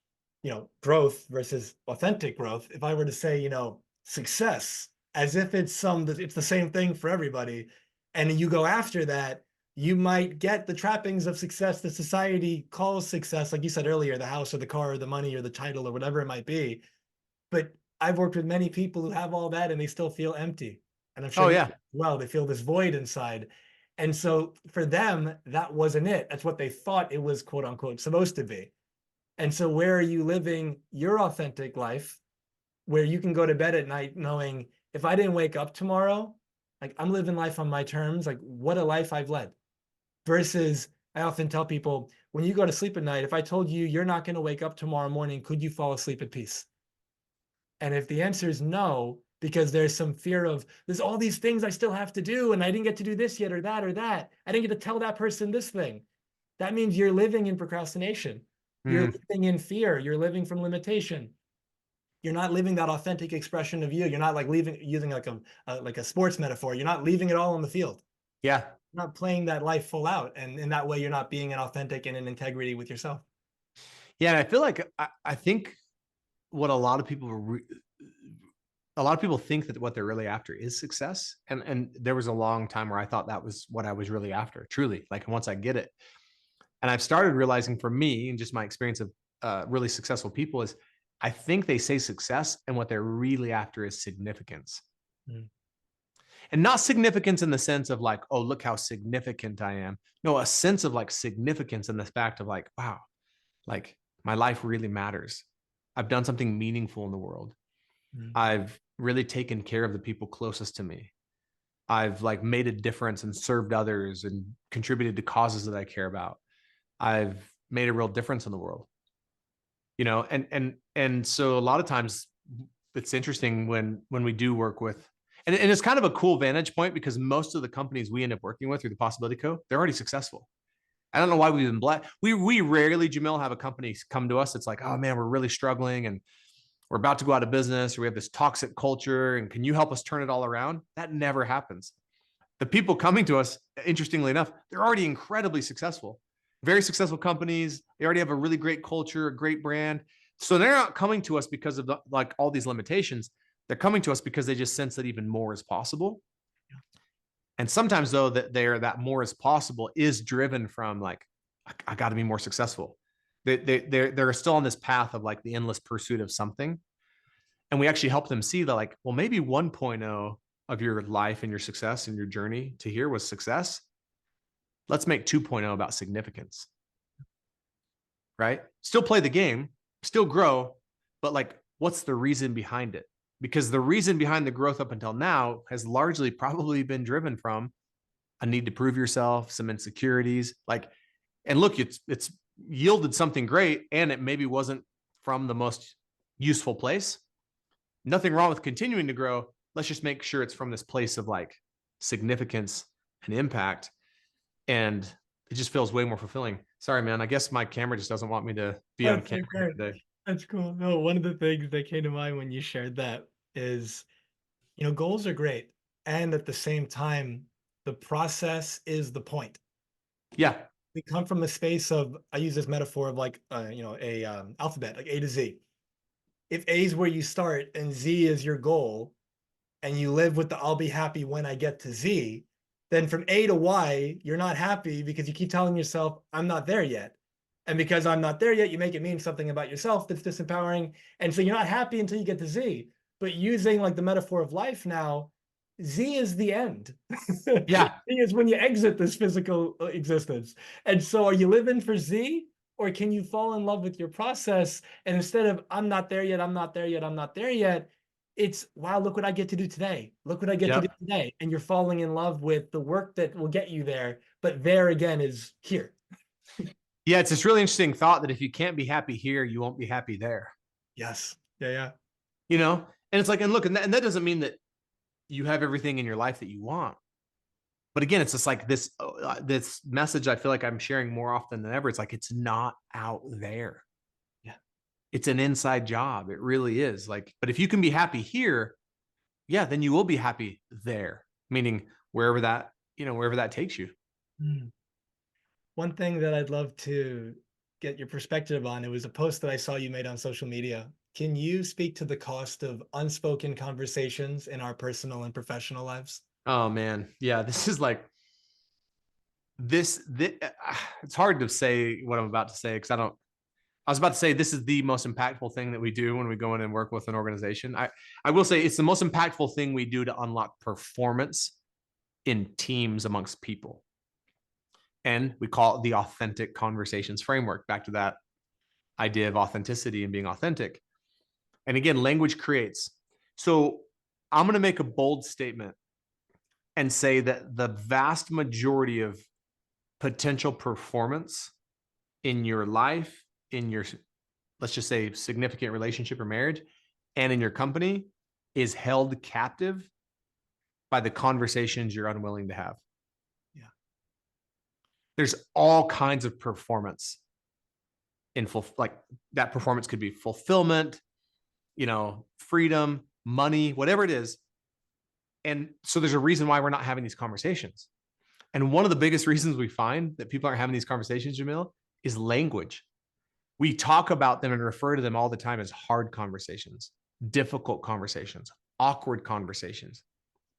A: growth versus authentic growth, if I were to say, success as if it's the same thing for everybody, and you go after that, You might get the trappings of success that society calls success, like you said earlier, the house or the car or the money or the title or whatever it might be. But I've worked with many people who have all that and they still feel empty. And I'm sure
B: Oh
A: you
B: yeah.
A: as well, they feel this void inside. And so for them, that wasn't it. That's what they thought it was, quote unquote, supposed to be. And so where are you living your authentic life where you can go to bed at night knowing if I didn't wake up tomorrow, like I'm living life on my terms, like what a life I've led. Versus I often tell people when you go to sleep at night, if I told you you're not going to wake up tomorrow morning, could you fall asleep at peace? And if the answer is no, because there's some fear of there's all these things I still have to do, and I didn't get to do this yet, or that, I didn't get to tell that person this thing. That means you're living in procrastination. You're
B: Mm,
A: living in fear. You're living from limitation. You're not living that authentic expression of you. You're not like leaving using like a sports metaphor. You're not leaving it all on the field.
B: yeah.
A: You're not playing that life full out, and in that way, you're not being an authentic and in integrity with yourself.
B: Yeah. And I feel like I think what a lot of people think that what they're really after is success. And there was a long time where I thought that was what I was really after, truly. Like once I get it. And I've started realizing for me and just my experience of really successful people is I think they say success and what they're really after is significance.
A: Mm.
B: And not significance in the sense of like, oh, look how significant I am. No, a sense of like significance in the fact of like, wow, like my life really matters. I've done something meaningful in the world.
A: Mm.
B: I've really taken care of the people closest to me. I've like made a difference and served others and contributed to causes that I care about. I've made a real difference in the world. And so a lot of times it's interesting when we do work with and it's kind of a cool vantage point because most of the companies we end up working with through the Possibility Co, they're already successful. I don't know why we've been blessed. We rarely, Jamil, have a company come to us. It's like, oh man, we're really struggling and we're about to go out of business, or we have this toxic culture, and can you help us turn it all around? That never happens. The people coming to us, interestingly enough, they're already incredibly successful, very successful companies. They already have a really great culture, a great brand. So they're not coming to us because of like all these limitations. They're coming to us because they just sense that even more is possible. And sometimes though that more is possible is driven from like, I got to be more successful. They're still on this path of like the endless pursuit of something. And we actually help them see that like, well, maybe 1.0 of your life and your success and your journey to here was success. Let's make 2.0 about significance, right? Still play the game, still grow, but like, what's the reason behind it? Because the reason behind the growth up until now has largely probably been driven from a need to prove yourself, some insecurities, like, and look, it's yielded something great, and it maybe wasn't from the most useful place. Nothing wrong with continuing to grow. Let's just make sure it's from this place of like significance and impact. And it just feels way more fulfilling. Sorry, man. I guess my camera just doesn't want me to be on
A: That's
B: camera
A: okay.
B: today.
A: That's cool. No, one of the things that came to mind when you shared that is, goals are great. And at the same time, the process is the point.
B: Yeah.
A: We come from a space of, I use this metaphor of like, a alphabet, like A to Z. If A is where you start and Z is your goal, and you live with the I'll be happy when I get to Z, then from A to Y, you're not happy because you keep telling yourself, I'm not there yet. And because I'm not there yet, you make it mean something about yourself that's disempowering. And so you're not happy until you get to Z. But using like the metaphor of life now, Z is the end. Z
B: Yeah.
A: is when you exit this physical existence. And so are you living for Z? Or can you fall in love with your process? And instead of I'm not there yet, I'm not there yet, I'm not there yet, it's wow, look what I get to do today. Look what I get to do
B: Yep.
A: today. And you're falling in love with the work that will get you there. But there again is here.
B: Yeah. It's this really interesting thought that if you can't be happy here, you won't be happy there,
A: Yes. Yeah. Yeah.
B: you know? And it's like, and look, and that doesn't mean that you have everything in your life that you want. But again, it's just like this message I feel like I'm sharing more often than ever. It's like, it's not out there.
A: Yeah.
B: It's an inside job. It really is. Like, but if you can be happy here, yeah, then you will be happy there. Meaning wherever that takes you.
A: Mm. One thing that I'd love to get your perspective on, it was a post that I saw you made on social media. Can you speak to the cost of unspoken conversations in our personal and professional lives?
B: Oh man. Yeah. This is like, this it's hard to say what I'm about to say because I was about to say this is the most impactful thing that we do when we go in and work with an organization. I will say it's the most impactful thing we do to unlock performance in teams amongst people. And we call it the authentic conversations framework, back to that idea of authenticity and being authentic. And again, language creates. So I'm going to make a bold statement and say that the vast majority of potential performance in your life, in your, let's just say, significant relationship or marriage, and in your company is held captive by the conversations you're unwilling to have.
A: Yeah.
B: There's all kinds of performance in like that performance could be fulfillment, freedom, money, whatever it is. And so there's a reason why we're not having these conversations. And one of the biggest reasons we find that people aren't having these conversations, Jamil, is language. We talk about them and refer to them all the time as hard conversations, difficult conversations, awkward conversations.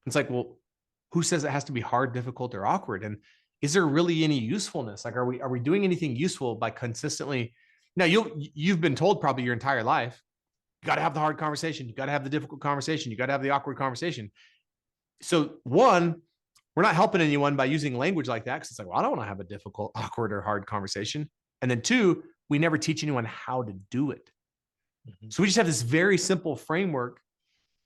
B: It's like, well, who says it has to be hard, difficult, or awkward? And is there really any usefulness? Like, are we doing anything useful by consistently? Now, you've been told probably your entire life, you got to have the hard conversation, you got to have the difficult conversation, you got to have the awkward conversation. So one, we're not helping anyone by using language like that because it's like, well, I don't want to have a difficult, awkward, or hard conversation. And then two, we never teach anyone how to do it. Mm-hmm. So we just have this very simple framework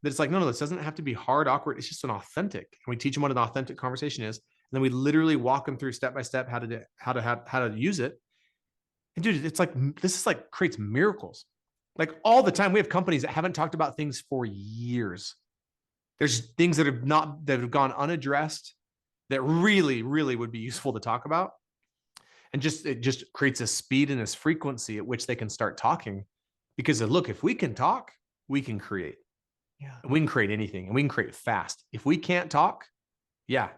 B: that it's like, no, this doesn't have to be hard, awkward. It's just an authentic. And we teach them what an authentic conversation is. And then we literally walk them through step by step how to use it. And dude, it's like, this is like creates miracles. Like all the time we have companies that haven't talked about things for years. There's things that have gone unaddressed that really, really would be useful to talk about. And it just creates a speed and this frequency at which they can start talking. Because look, if we can talk, we can create. Yeah. And we can create anything and we can create fast. If we can't talk, yeah,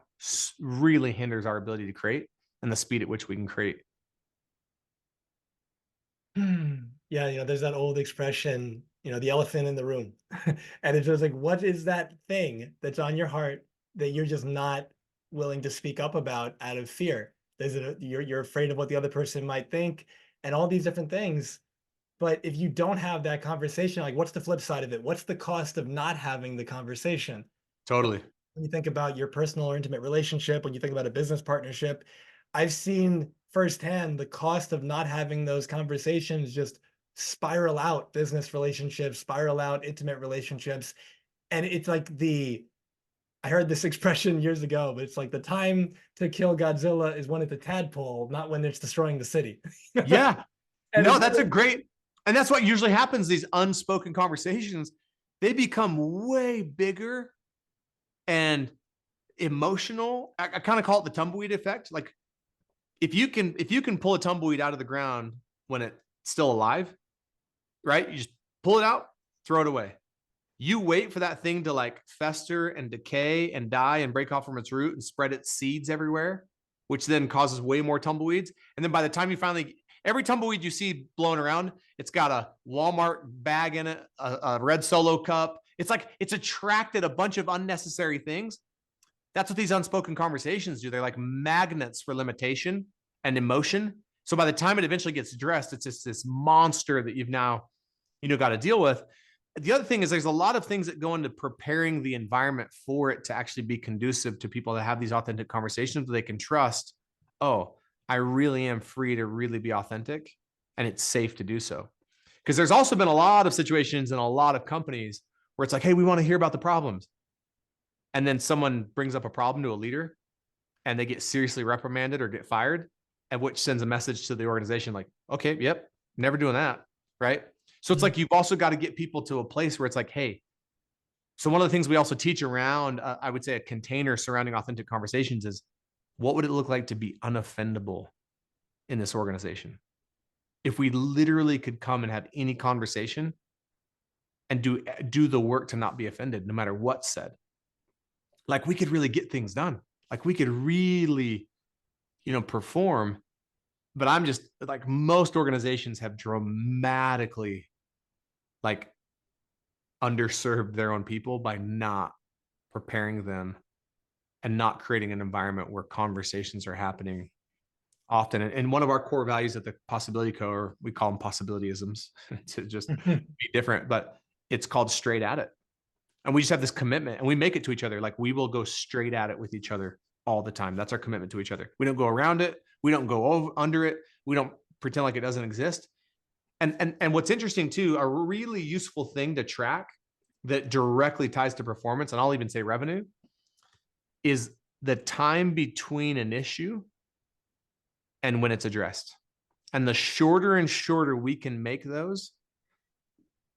B: really hinders our ability to create and the speed at which we can create.
A: Yeah, there's that old expression, the elephant in the room. And it's just like, what is that thing that's on your heart that you're just not willing to speak up about out of fear? You're afraid of what the other person might think and all these different things. But if you don't have that conversation, like what's the flip side of it? What's the cost of not having the conversation?
B: Totally.
A: When you think about your personal or intimate relationship, when you think about a business partnership, I've seen firsthand the cost of not having those conversations just spiral out business relationships, spiral out intimate relationships. And it's like I heard this expression years ago, but it's like the time to kill Godzilla is when it's a tadpole, not when it's destroying the city.
B: Yeah. No, that's a great, and that's what usually happens. These unspoken conversations, they become way bigger and emotional. I kind of call it the tumbleweed effect. Like if you can pull a tumbleweed out of the ground when it's still alive, right? You just pull it out, throw it away. You wait for that thing to like fester and decay and die and break off from its root and spread its seeds everywhere, which then causes way more tumbleweeds. And then by the time you finally, every tumbleweed you see blowing around, it's got a Walmart bag in it, a red Solo cup. It's like it's attracted a bunch of unnecessary things. That's what these unspoken conversations do. They're like magnets for limitation and emotion. So by the time it eventually gets addressed, it's just this monster that you've now, got to deal with. The other thing is there's a lot of things that go into preparing the environment for it to actually be conducive to people that have these authentic conversations where they can trust, oh, I really am free to really be authentic and it's safe to do so. Because there's also been a lot of situations in a lot of companies where it's like, hey, we want to hear about the problems. And then someone brings up a problem to a leader and they get seriously reprimanded or get fired, and which sends a message to the organization like, okay, yep, never doing that, right? So it's like you've also got to get people to a place where it's like, hey, so one of the things we also teach around, I would say, a container surrounding authentic conversations is what would it look like to be unoffendable in this organization? If we literally could come and have any conversation and do the work to not be offended, no matter what's said, like we could really get things done. Like we could really, perform. But I'm just like most organizations have dramatically like underserved their own people by not preparing them and not creating an environment where conversations are happening often. And one of our core values at the Possibility Co, or we call them possibilityisms to just be different, but it's called straight at it. And we just have this commitment, and we make it to each other. Like, we will go straight at it with each other all the time. That's our commitment to each other. We don't go around it. We don't go over under it. We don't pretend like it doesn't exist. And what's interesting too, a really useful thing to track that directly ties to performance, and I'll even say revenue, is the time between an issue and when it's addressed. And the shorter and shorter we can make those,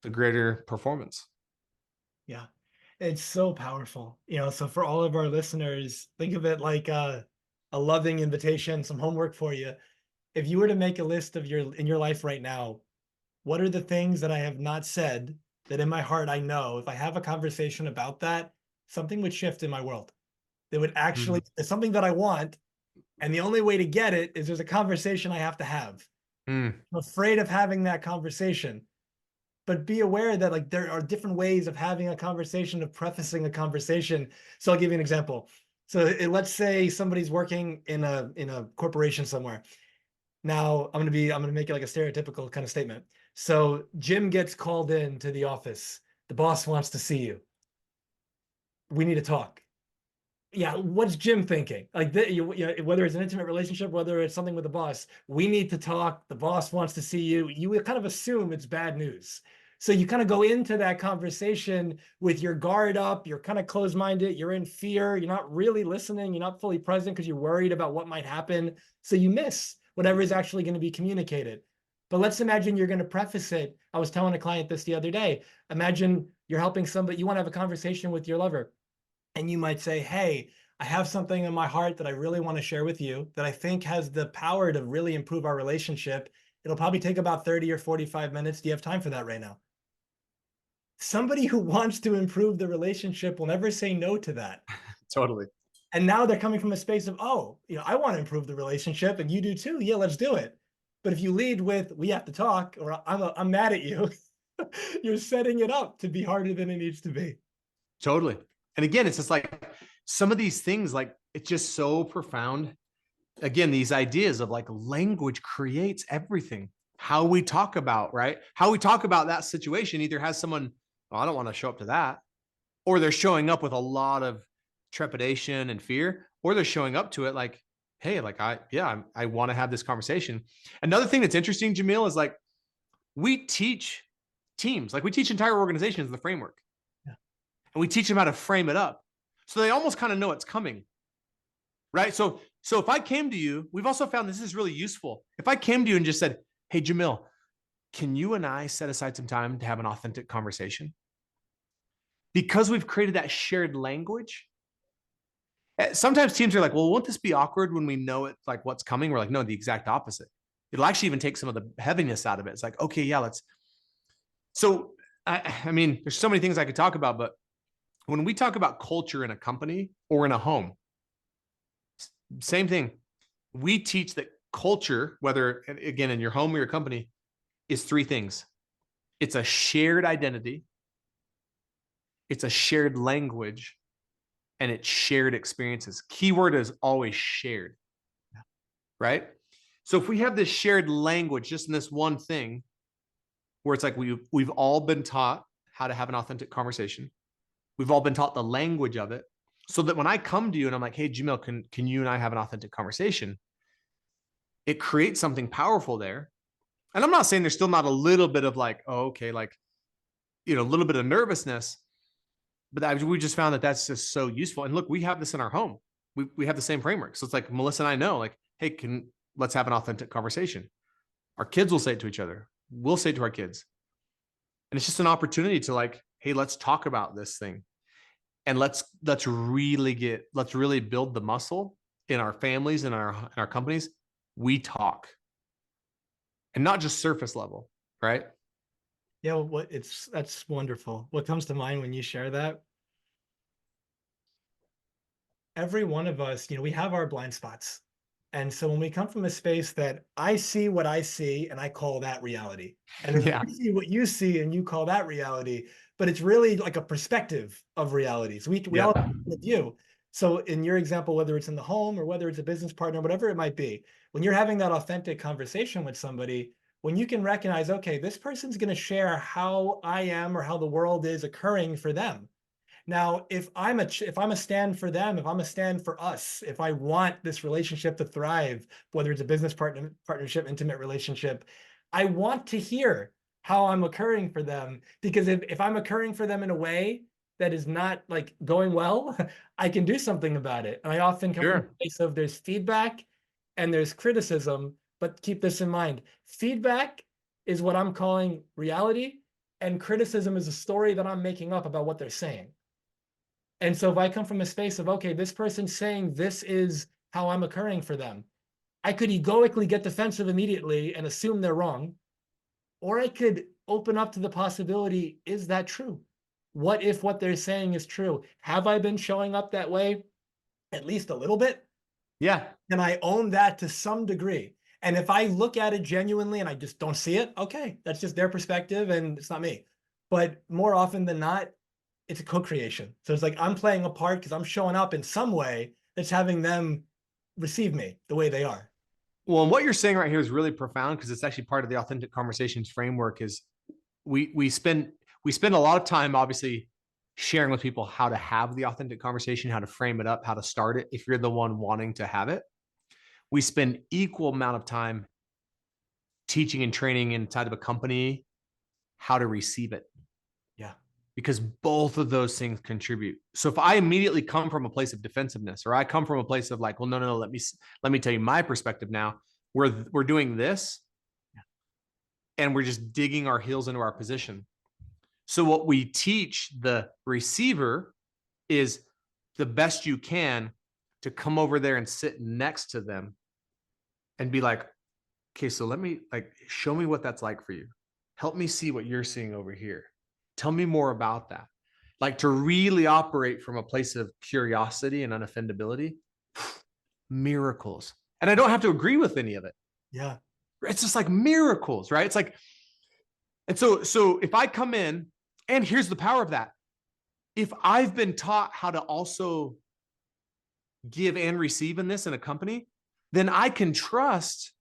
B: the greater performance.
A: Yeah, it's so powerful. So for all of our listeners, think of it like a loving invitation, some homework for you. If you were to make a list of in your life right now, what are the things that I have not said that in my heart I know if I have a conversation about that, something would shift in my world. That would actually, it's something that I want. And the only way to get it is there's a conversation I have to have. I'm afraid of having that conversation. But be aware that like there are different ways of having a conversation, of prefacing a conversation. So I'll give you an example. So let's say somebody's working in a corporation somewhere. Now I'm gonna make it like a stereotypical kind of statement. So Jim gets called in to the office. The boss wants to see you. We need to talk. Yeah, what's Jim thinking? Like, whether it's an intimate relationship, whether it's something with the boss, we need to talk. The boss wants to see you. You kind of assume it's bad news. So you kind of go into that conversation with your guard up. You're kind of closed-minded. You're in fear. You're not really listening. You're not fully present because you're worried about what might happen. So you miss whatever is actually going to be communicated. But let's imagine you're going to preface it. I was telling a client this the other day. Imagine you're helping somebody, you want to have a conversation with your lover. And you might say, hey, I have something in my heart that I really want to share with you that I think has the power to really improve our relationship. It'll probably take about 30 or 45 minutes. Do you have time for that right now? Somebody who wants to improve the relationship will never say no to that.
B: Totally.
A: And now they're coming from a space of, oh, I want to improve the relationship and you do too. Yeah, let's do it. But if you lead with, we have to talk, or I'm mad at you, you're setting it up to be harder than it needs to be.
B: Totally. And again, it's just like some of these things, like it's just so profound. Again, these ideas of like language creates everything. How we talk about, right? How we talk about that situation either has someone, oh, I don't want to show up to that, or they're showing up with a lot of trepidation and fear, or they're showing up to it like, hey, like I want to have this conversation. Another thing that's interesting, Jamil, is like we teach teams, like we teach entire organizations the framework. And we teach them how to frame it up. So they almost kind of know it's coming. Right. So if I came to you, we've also found this is really useful. If I came to you and just said, hey, Jamil, can you and I set aside some time to have an authentic conversation? Because we've created that shared language. Sometimes teams are like, well, won't this be awkward when we know it, like what's coming? We're like, no, the exact opposite. It'll actually even take some of the heaviness out of it. It's like, okay, yeah, let's. So, I mean, there's so many things I could talk about, but when we talk about culture in a company or in a home, same thing. We teach that culture, whether again in your home or your company, is three things. It's a shared identity, it's a shared language, and it's shared experiences. Keyword is always shared, right? So if we have this shared language just in this one thing, where it's like we've all been taught how to have an authentic conversation. We've all been taught the language of it, so that when I come to you and I'm like, hey, Jamil, can you and I have an authentic conversation? It creates something powerful there. And I'm not saying there's still not a little bit of like, oh, okay, like, a little bit of nervousness, but we just found that that's just so useful. And look, we have this in our home. We have the same framework. So it's like Melissa and I know, like, hey, let's have an authentic conversation. Our kids will say it to each other. We'll say it to our kids. And it's just an opportunity to like, hey, let's talk about this thing. And let's really build the muscle in our families and our companies. We talk, and not just surface level, right?
A: Yeah, that's wonderful. What comes to mind when you share that? Every one of us, we have our blind spots. And so when we come from a space that I see what I see and I call that reality, and then
B: Yeah.
A: you see what you see and you call that reality, but it's really like a perspective of realities. We all have a view. So in your example, whether it's in the home or whether it's a business partner, whatever it might be, when you're having that authentic conversation with somebody, when you can recognize, okay, this person's going to share how I am or how the world is occurring for them. Now, if I'm a stand for them, if I'm a stand for us, if I want this relationship to thrive, whether it's a business partnership, intimate relationship, I want to hear how I'm occurring for them. Because if I'm occurring for them in a way that is not like going well, I can do something about it. And I often come from
B: Sure.
A: a place of there's feedback and there's criticism, but keep this in mind. Feedback is what I'm calling reality, and criticism is a story that I'm making up about what they're saying. And so if I come from a space of, okay, this person's saying this is how I'm occurring for them, I could egoically get defensive immediately and assume they're wrong. Or I could open up to the possibility, is that true? What if what they're saying is true? Have I been showing up that way at least a little bit?
B: Yeah.
A: Can I own that to some degree? And if I look at it genuinely and I just don't see it, okay, that's just their perspective and it's not me. But more often than not, it's a co-creation. So it's like I'm playing a part because I'm showing up in some way that's having them receive me the way they are.
B: Well, and what you're saying right here is really profound because it's actually part of the authentic conversations framework. Is we spend a lot of time obviously sharing with people how to have the authentic conversation, how to frame it up, how to start it. If you're the one wanting to have it, we spend equal amount of time teaching and training inside of a company how to receive it,
A: Yeah.
B: because both of those things contribute. So if I immediately come from a place of defensiveness, or I come from a place of like, well, no, let me tell you my perspective now. We're doing this, and we're just digging our heels into our position. So what we teach the receiver is the best you can to come over there and sit next to them and be like, okay, so let me like show me what that's like for you. Help me see what you're seeing over here. Tell me more about that. Like to really operate from a place of curiosity and unoffendability, miracles. And I don't have to agree with any of it.
A: Yeah.
B: It's just like miracles, right? It's like, and so if I come in, and here's the power of that. If I've been taught how to also give and receive in this in a company, then I can trust,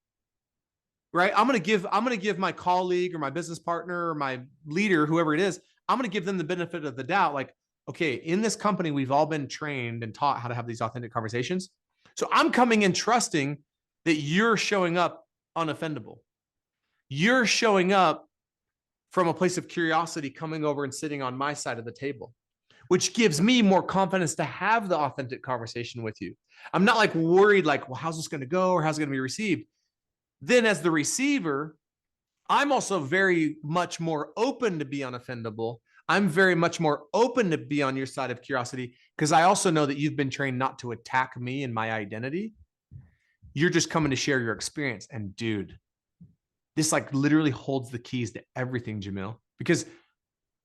B: right? I'm going to give my colleague or my business partner or my leader, whoever it is, I'm going to give them the benefit of the doubt. Like, okay, in this company, we've all been trained and taught how to have these authentic conversations. So I'm coming in trusting that you're showing up unoffendable. You're showing up from a place of curiosity, coming over and sitting on my side of the table, which gives me more confidence to have the authentic conversation with you. I'm not like worried, like, well, how's this going to go or how's it going to be received? Then as the receiver, I'm also very much more open to be unoffendable. I'm very much more open to be on your side of curiosity because I also know that you've been trained not to attack me and my identity. You're just coming to share your experience. And dude, this like literally holds the keys to everything, Jamil, because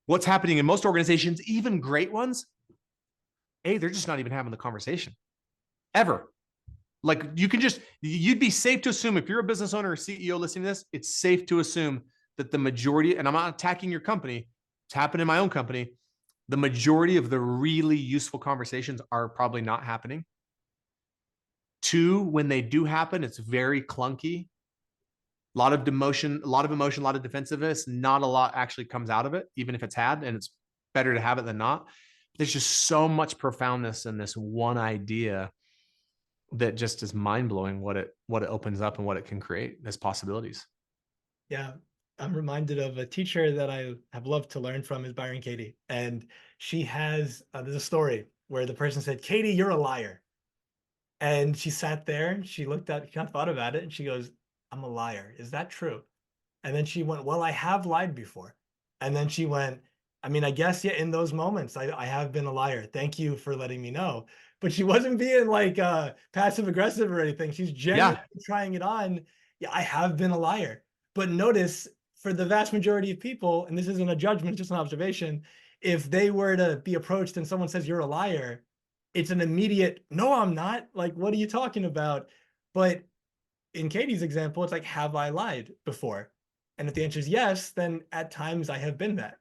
B: what's happening in most organizations, even great ones, they're just not even having the conversation ever. Like you'd be safe to assume if you're a business owner or CEO listening to this, it's safe to assume that the majority, and I'm not attacking your company, it's happened in my own company, the majority of the really useful conversations are probably not happening. Two, when they do happen, it's very clunky. A lot of emotion, a lot of defensiveness. Not a lot actually comes out of it, even if it's had, and it's better to have it than not. There's just so much profoundness in this one idea that just is mind blowing what it opens up and what it can create as possibilities.
A: Yeah. I'm reminded of a teacher that I have loved to learn from is Byron Katie. And she has, there's a story where the person said, Katie, you're a liar. And she sat there and she looked at, kind of thought about it and she goes, I'm a liar. Is that true? And then she went, well, I have lied before. And then she went, I mean, I guess, yeah, in those moments, I have been a liar. Thank you for letting me know. But she wasn't being like passive aggressive or anything. She's genuinely
B: Yeah.
A: trying it on. Yeah, I have been a liar. But notice for the vast majority of people, and this isn't a judgment, it's just an observation, if they were to be approached and someone says you're a liar, it's an immediate, no, I'm not. Like, what are you talking about? But in Katie's example, it's like, have I lied before? And if the answer is yes, then at times I have been that.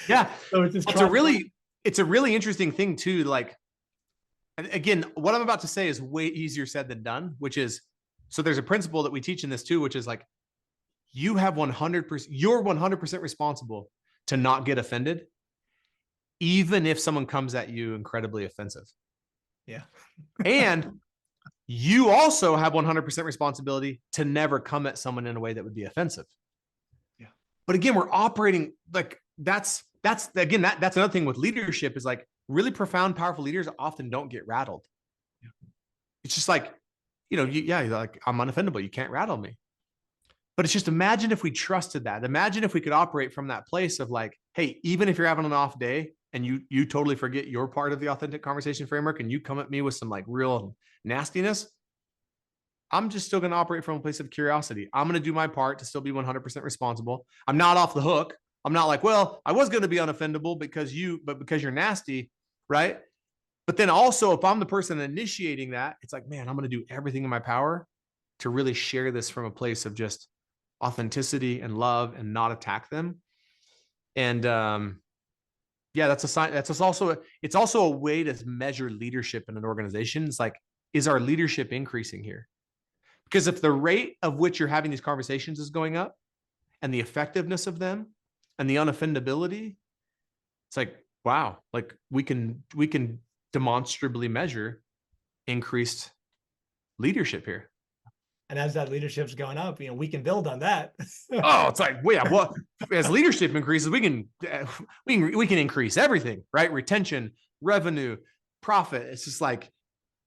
B: Yeah.
A: So it's just
B: It's
A: trying.
B: it's a really interesting thing too. Like And again, what I'm about to say is way easier said than done, which is, so there's a principle that we teach in this too, which is like, you have 100%, you're 100% responsible to not get offended, even if someone comes at you incredibly offensive.
A: Yeah.
B: And you also have 100% responsibility to never come at someone in a way that would be offensive.
A: Yeah.
B: But again, we're operating like that's again, that's another thing with leadership is like really profound, powerful leaders often don't get rattled.
A: Yeah.
B: It's just like, yeah, like I'm unoffendable. You can't rattle me. But it's just imagine if we trusted that. Imagine if we could operate from that place of like, hey, even if you're having an off day and you totally forget your part of the authentic conversation framework and you come at me with some like real nastiness, I'm just still going to operate from a place of curiosity. I'm going to do my part to still be 100% responsible. I'm not off the hook. I'm not like, well, I was going to be unoffendable because you're nasty, right? But then also, if I'm the person initiating that, it's like, man, I'm going to do everything in my power to really share this from a place of just authenticity and love and not attack them. And yeah, that's a sign. It's also a way to measure leadership in an organization. It's like, is our leadership increasing here? Because if the rate of which you're having these conversations is going up and the effectiveness of them and the unoffendability, it's like, wow, like we can demonstrably measure increased leadership here.
A: And as that leadership's going up, we can build on that.
B: Oh, it's like, well, yeah, well, as leadership increases, we can increase everything, right? Retention, revenue, profit. It's just like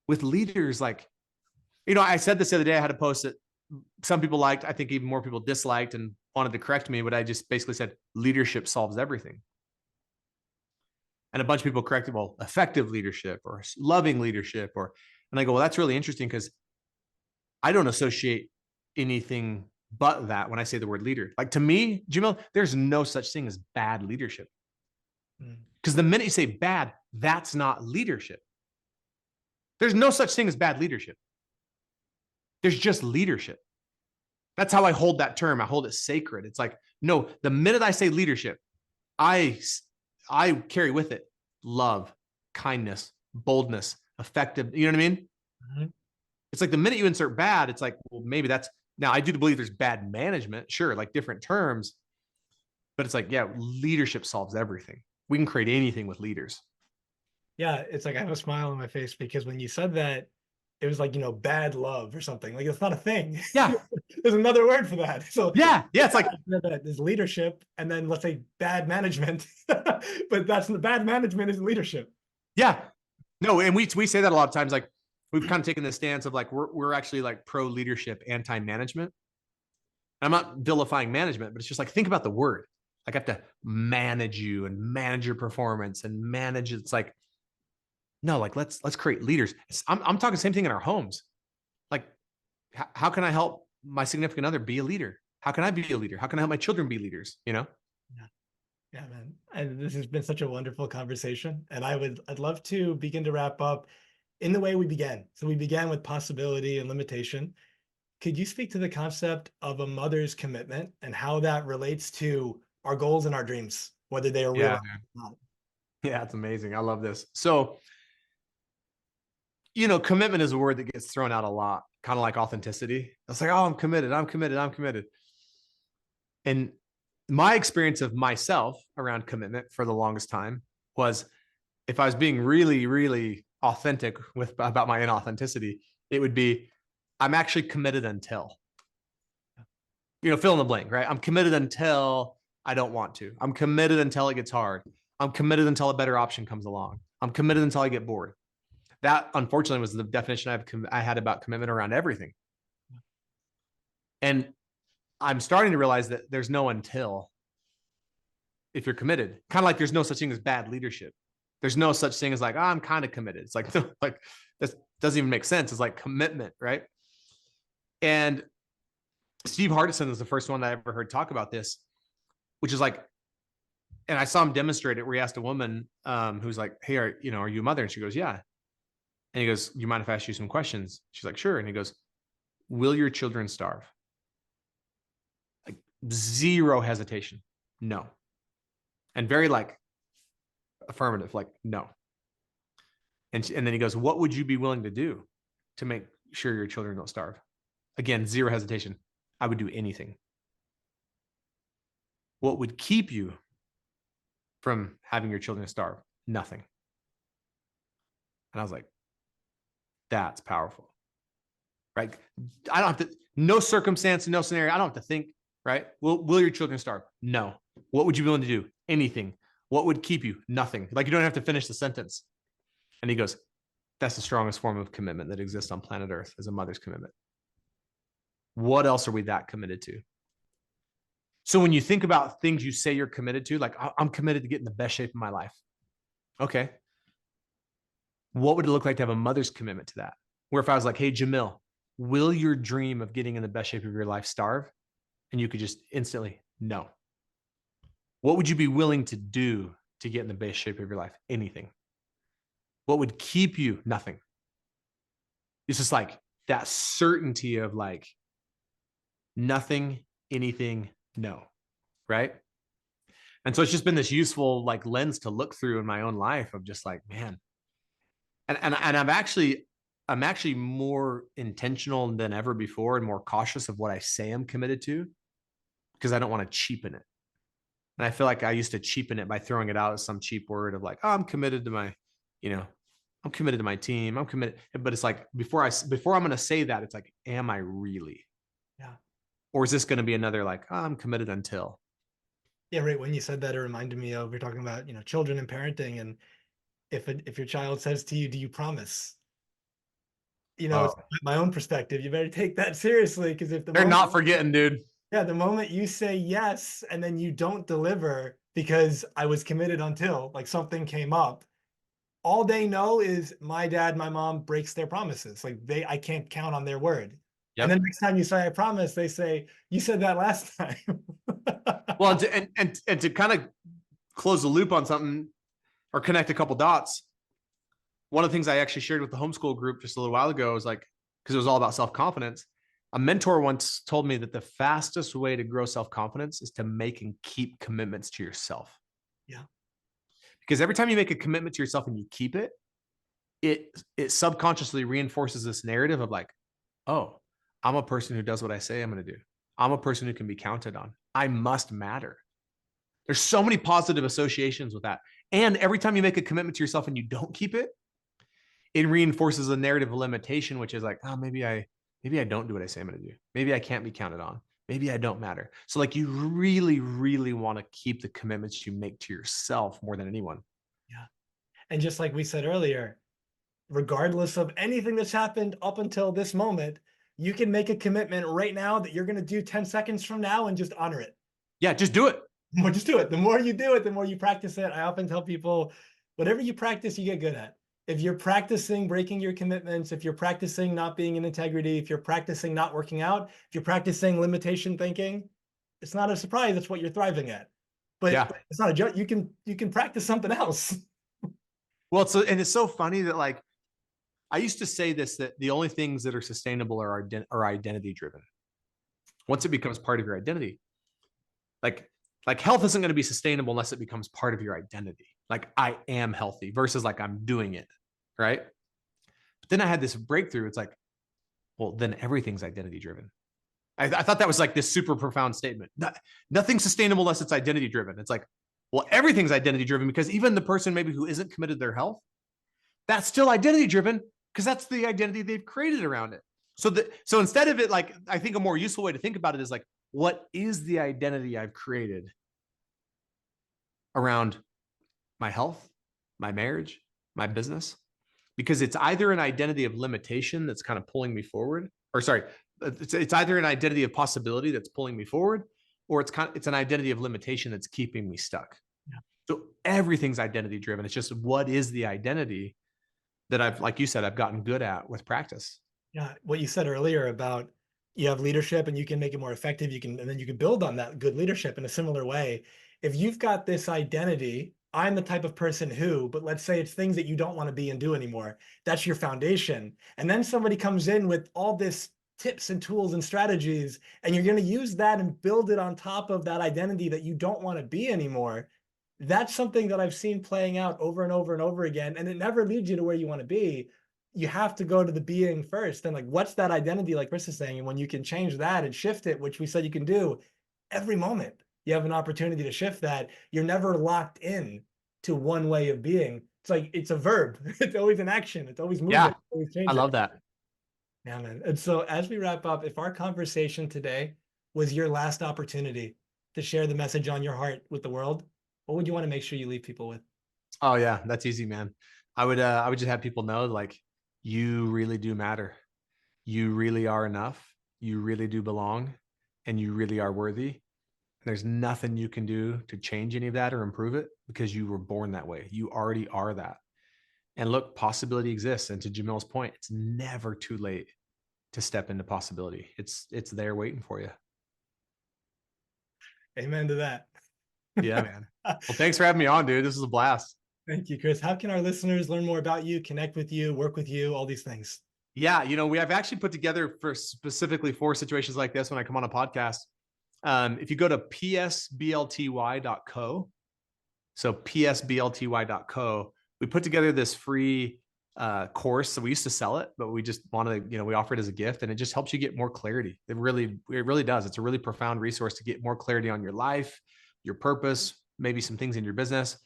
B: with leaders, like, I said this the other day, I had a post that some people liked, I think even more people disliked and wanted to correct me, but I just basically said leadership solves everything. And a bunch of people corrected, well, effective leadership or loving leadership, and I go, well, that's really interesting because I don't associate anything but that when I say the word leader. Like to me, Jamil, there's no such thing as bad leadership. Because the minute you say bad, that's not leadership. There's no such thing as bad leadership. There's just leadership. That's how I hold that term. I hold it sacred. It's like, no, the minute I say leadership, I carry with it love, kindness, boldness, effective. You know what I mean?
A: Mm-hmm.
B: It's like the minute you insert bad, it's like, well, maybe that's, now I do believe there's bad management, sure, like different terms, but it's like, yeah, leadership solves everything. We can create anything with leaders.
A: Yeah, it's like I have a smile on my face because when you said that, it was like, bad love or something. Like it's not a thing.
B: Yeah.
A: There's another word for that. So
B: yeah, it's like
A: there's leadership, and then let's say bad management. But that's the bad management is leadership.
B: Yeah. No, and we say that a lot of times, like we've kind of taken the stance of like we're actually like pro leadership, anti management. I'm not vilifying management, but it's just like think about the word. Like I have to manage you and manage your performance and manage. It's like no, like let's create leaders. I'm talking the same thing in our homes. Like how can I help my significant other be a leader? How can I be a leader? How can I help my children be leaders?
A: Yeah. Yeah, man. And this has been such a wonderful conversation. And I'd love to begin to wrap up in the way we began. So we began with possibility and limitation. Could you speak to the concept of a mother's commitment and how that relates to our goals and our dreams, whether they are real or not?
B: Yeah, it's amazing. I love this. So, commitment is a word that gets thrown out a lot, kind of like authenticity. It's like, oh, I'm committed. I'm committed. I'm committed. And my experience of myself around commitment for the longest time was if I was being really, really authentic about my inauthenticity, it would be, I'm actually committed until, fill in the blank, right? I'm committed until I don't want to. I'm committed until it gets hard. I'm committed until a better option comes along. I'm committed until I get bored. That, unfortunately, was the definition I had about commitment around everything. And I'm starting to realize that there's no until if you're committed. Kind of like there's no such thing as bad leadership. There's no such thing as like, oh, I'm kind of committed. It's like, like this doesn't even make sense. It's like commitment, right? And Steve Hardison was the first one that I ever heard talk about this, which is like, and I saw him demonstrate it where he asked a woman who's like, hey, are you a mother? And she goes, yeah. And he goes, you mind if I ask you some questions? She's like, sure. And he goes, will your children starve? Like zero hesitation. No. And very like affirmative, like no. And then he goes, what would you be willing to do to make sure your children don't starve? Again, zero hesitation. I would do anything. What would keep you from having your children starve? Nothing. And I was like, that's powerful, right? I don't have to, no circumstance, no scenario. I don't have to think, right? Will your children starve? No. What would you be willing to do? Anything. What would keep you? Nothing. Like, you don't have to finish the sentence. And he goes, that's the strongest form of commitment that exists on planet Earth, is a mother's commitment. What else are we that committed to? So when you think about things you say you're committed to, like, I'm committed to getting the best shape of my life. Okay. What would it look like to have a mother's commitment to that? Where if I was like, hey, Jamil, will your dream of getting in the best shape of your life starve? And you could just instantly, no. What would you be willing to do to get in the best shape of your life? Anything. What would keep you? Nothing. It's just like that certainty of like nothing, anything, no. Right. And so it's just been this useful like lens to look through in my own life of just like, man. And I'm actually more intentional than ever before and more cautious of what I say I'm committed to, because I don't want to cheapen it. And I feel like I used to cheapen it by throwing it out as some cheap word of like, oh, I'm committed to my, I'm committed to my team. I'm committed. But it's like, before I'm going to say that, it's like, am I really?
A: Yeah.
B: Or is this going to be another like, oh, I'm committed until?
A: Yeah, right. When you said that, it reminded me of, we're talking about, children and parenting. And if your child says to you, do you promise? It's
B: Oh,
A: my own perspective. You better take that seriously, because if the
B: they're
A: moment,
B: not forgetting, dude.
A: yeah, the moment you say yes and then you don't deliver because I was committed until like something came up, all they know is my dad, my mom breaks their promises. Like I can't count on their word. And then
B: Yep.
A: next time you say I promise, they say you said that last time.
B: Well, and to kind of close the loop on something or connect a couple dots, one of the things I actually shared with the homeschool group just a little while ago was like, because it was all about self-confidence. A mentor once told me that the fastest way to grow self-confidence is to make and keep commitments to yourself.
A: Yeah.
B: Because every time you make a commitment to yourself and you keep it, it subconsciously reinforces this narrative of like, oh, I'm a person who does what I say I'm going to do. I'm a person who can be counted on. I must matter. There's so many positive associations with that. And every time you make a commitment to yourself and you don't keep it, it reinforces a narrative of limitation, which is like, oh, maybe I don't do what I say I'm going to do. Maybe I can't be counted on. Maybe I don't matter. So like, you really, really want to keep the commitments you make to yourself more than anyone.
A: Yeah. And just like we said earlier, regardless of anything that's happened up until this moment, you can make a commitment right now that you're going to do 10 seconds from now and just honor it.
B: Yeah, just do it.
A: More, just do it. The more you do it, the more you practice it. I often tell people, whatever you practice, you get good at. If you're practicing breaking your commitments, if you're practicing not being in integrity, if you're practicing not working out, if you're practicing limitation thinking, it's not a surprise. It's what you're thriving at. But
B: Yeah.
A: it's not a joke. You can practice something else.
B: Well, it's so funny that like, I used to say this, that the only things that are sustainable are identity driven. Once it becomes part of your identity, like health isn't going to be sustainable unless it becomes part of your identity. Like, I am healthy versus like I'm doing it. Right. But then I had this breakthrough. It's like, well, then everything's identity driven. I thought that was like this super profound statement. Nothing's sustainable unless it's identity driven. It's like, well, everything's identity driven, because even the person maybe who isn't committed to their health, that's still identity driven, because that's the identity they've created around it. So instead of it, like, I think a more useful way to think about it is like, what is the identity I've created around my health, my marriage, my business? Because it's either an identity of limitation that's kind of pulling me forward, or sorry, it's either an identity of possibility that's pulling me forward, or it's an identity of limitation that's keeping me stuck.
A: Yeah.
B: So everything's identity driven. It's just, what is the identity that I've, like you said, I've gotten good at with practice.
A: Yeah, what you said earlier about you have leadership and you can make it more effective, and then you can build on that good leadership in a similar way. If you've got this identity, I'm the type of person who, but let's say it's things that you don't want to be and do anymore. That's your foundation. And then somebody comes in with all this tips and tools and strategies, and you're going to use that and build it on top of that identity that you don't want to be anymore. that's something that I've seen playing out over and over and over again. And it never leads you to where you want to be. You have to go to the being first. And like, what's that identity, like Chris is saying? And when you can change that and shift it, which we said you can do every moment, you have an opportunity to shift that. You're never locked in to one way of being. It's like, it's a verb. It's always an action. It's always moving.
B: Yeah,
A: It's always
B: I
A: changing.
B: love that.
A: Yeah, man. And so as we wrap up, if our conversation today was your last opportunity to share the message on your heart with the world, what would you want to make sure you leave people with?
B: Oh yeah, that's easy, man. I would just have people know, like, you really do matter. You really are enough. You really do belong, and you really are worthy. There's nothing you can do to change any of that or improve it, because you were born that way. You already are that. And look, possibility exists. And to Jamil's point, it's never too late to step into possibility. It's there waiting for you.
A: Amen to that.
B: Yeah, man. Well, thanks for having me on, dude. This was a blast.
A: Thank you, Chris. How can our listeners learn more about you, connect with you, work with you, all these things?
B: Yeah, we have actually put together specifically for situations like this when I come on a podcast. If you go to PSBLTY.co, so PSBLTY.co, we put together this free course. So we used to sell it, but we just wanted to, we offer it as a gift, and it just helps you get more clarity. It really does. It's a really profound resource to get more clarity on your life, your purpose, maybe some things in your business,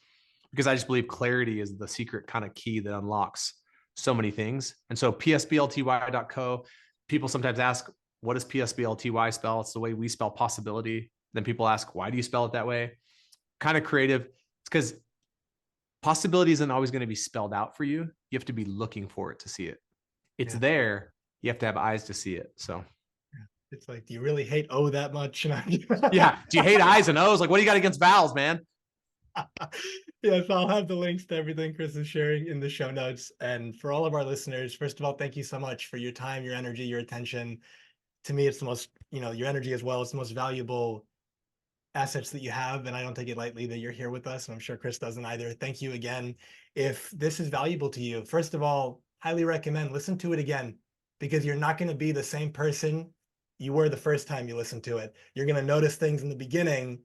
B: because I just believe clarity is the secret kind of key that unlocks so many things. And so PSBLTY.co, people sometimes ask, what does PSBLTY spell? It's the way we spell possibility. Then people ask, why do you spell it that way? Kind of creative. It's because possibility isn't always going to be spelled out for you. You have to be looking for it to see it. It's there. You have to have eyes to see it. So
A: it's like, do you really hate O that much?
B: Yeah. Do you hate I's and O's? Like, what do you got against vowels, man?
A: Yes, I'll have the links to everything Chris is sharing in the show notes. And for all of our listeners, first of all, thank you so much for your time, your energy, your attention. To me, it's the most, your energy as well. It's the most valuable assets that you have. And I don't take it lightly that you're here with us. And I'm sure Chris doesn't either. Thank you again. If this is valuable to you, first of all, highly recommend listen to it again, because you're not going to be the same person you were the first time you listened to it. You're going to notice things in the beginning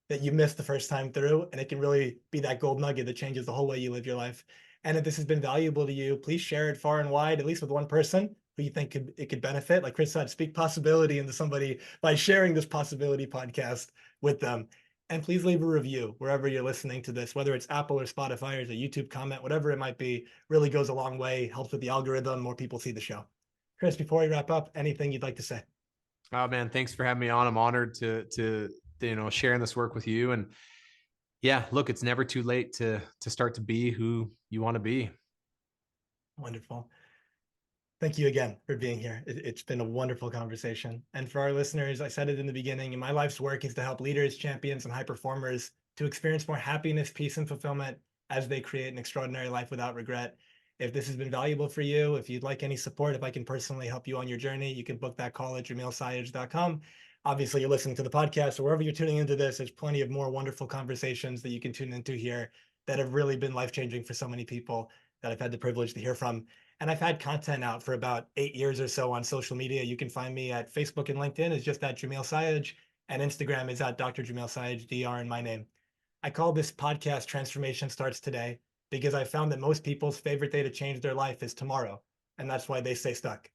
A: that you missed the first time through, and it can really be that gold nugget that changes the whole way you live your life. And if this has been valuable to you, please share it far and wide, at least with one person who you think it could benefit. Like Chris said, speak possibility into somebody by sharing this possibility podcast with them. And please leave a review wherever you're listening to this, whether it's Apple or Spotify or a YouTube comment, whatever it might be, really goes a long way, helps with the algorithm, more people see the show. Chris, before we wrap up, anything you'd like to say?
B: Oh man, thanks for having me on. I'm honored to sharing this work with you. And yeah, look, it's never too late to start to be who you want to be.
A: Wonderful. Thank you again for being here. It's been a wonderful conversation. And for our listeners, I said it in the beginning, and my life's work is to help leaders, champions, and high performers to experience more happiness, peace, and fulfillment as they create an extraordinary life without regret. If this has been valuable for you, if you'd like any support, if I can personally help you on your journey, you can book that call at jamilsayed.com. Obviously, you're listening to the podcast, or wherever you're tuning into this, there's plenty of more wonderful conversations that you can tune into here that have really been life-changing for so many people that I've had the privilege to hear from. And I've had content out for about 8 years or so on social media. You can find me at Facebook and LinkedIn is just at Jamil Sayed, and Instagram is at Dr. Jamil Sayed, DR in my name. I call this podcast Transformation Starts Today because I found that most people's favorite day to change their life is tomorrow, and that's why they stay stuck.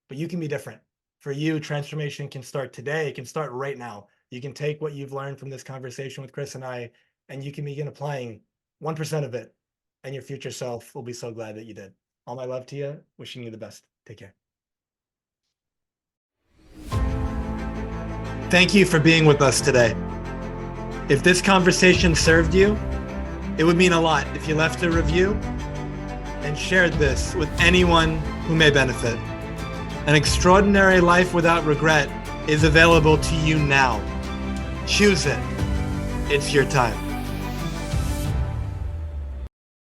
A: But you can be different. For you, transformation can start today. It can start right now. You can take what you've learned from this conversation with Chris and I, and you can begin applying 1% of it, and your future self will be so glad that you did. All my love to you. Wishing you the best. Take care. Thank you for being with us today. If this conversation served you, it would mean a lot if you left a review and shared this with anyone who may benefit. An extraordinary life without regret is available to you now. Choose it. It's your time.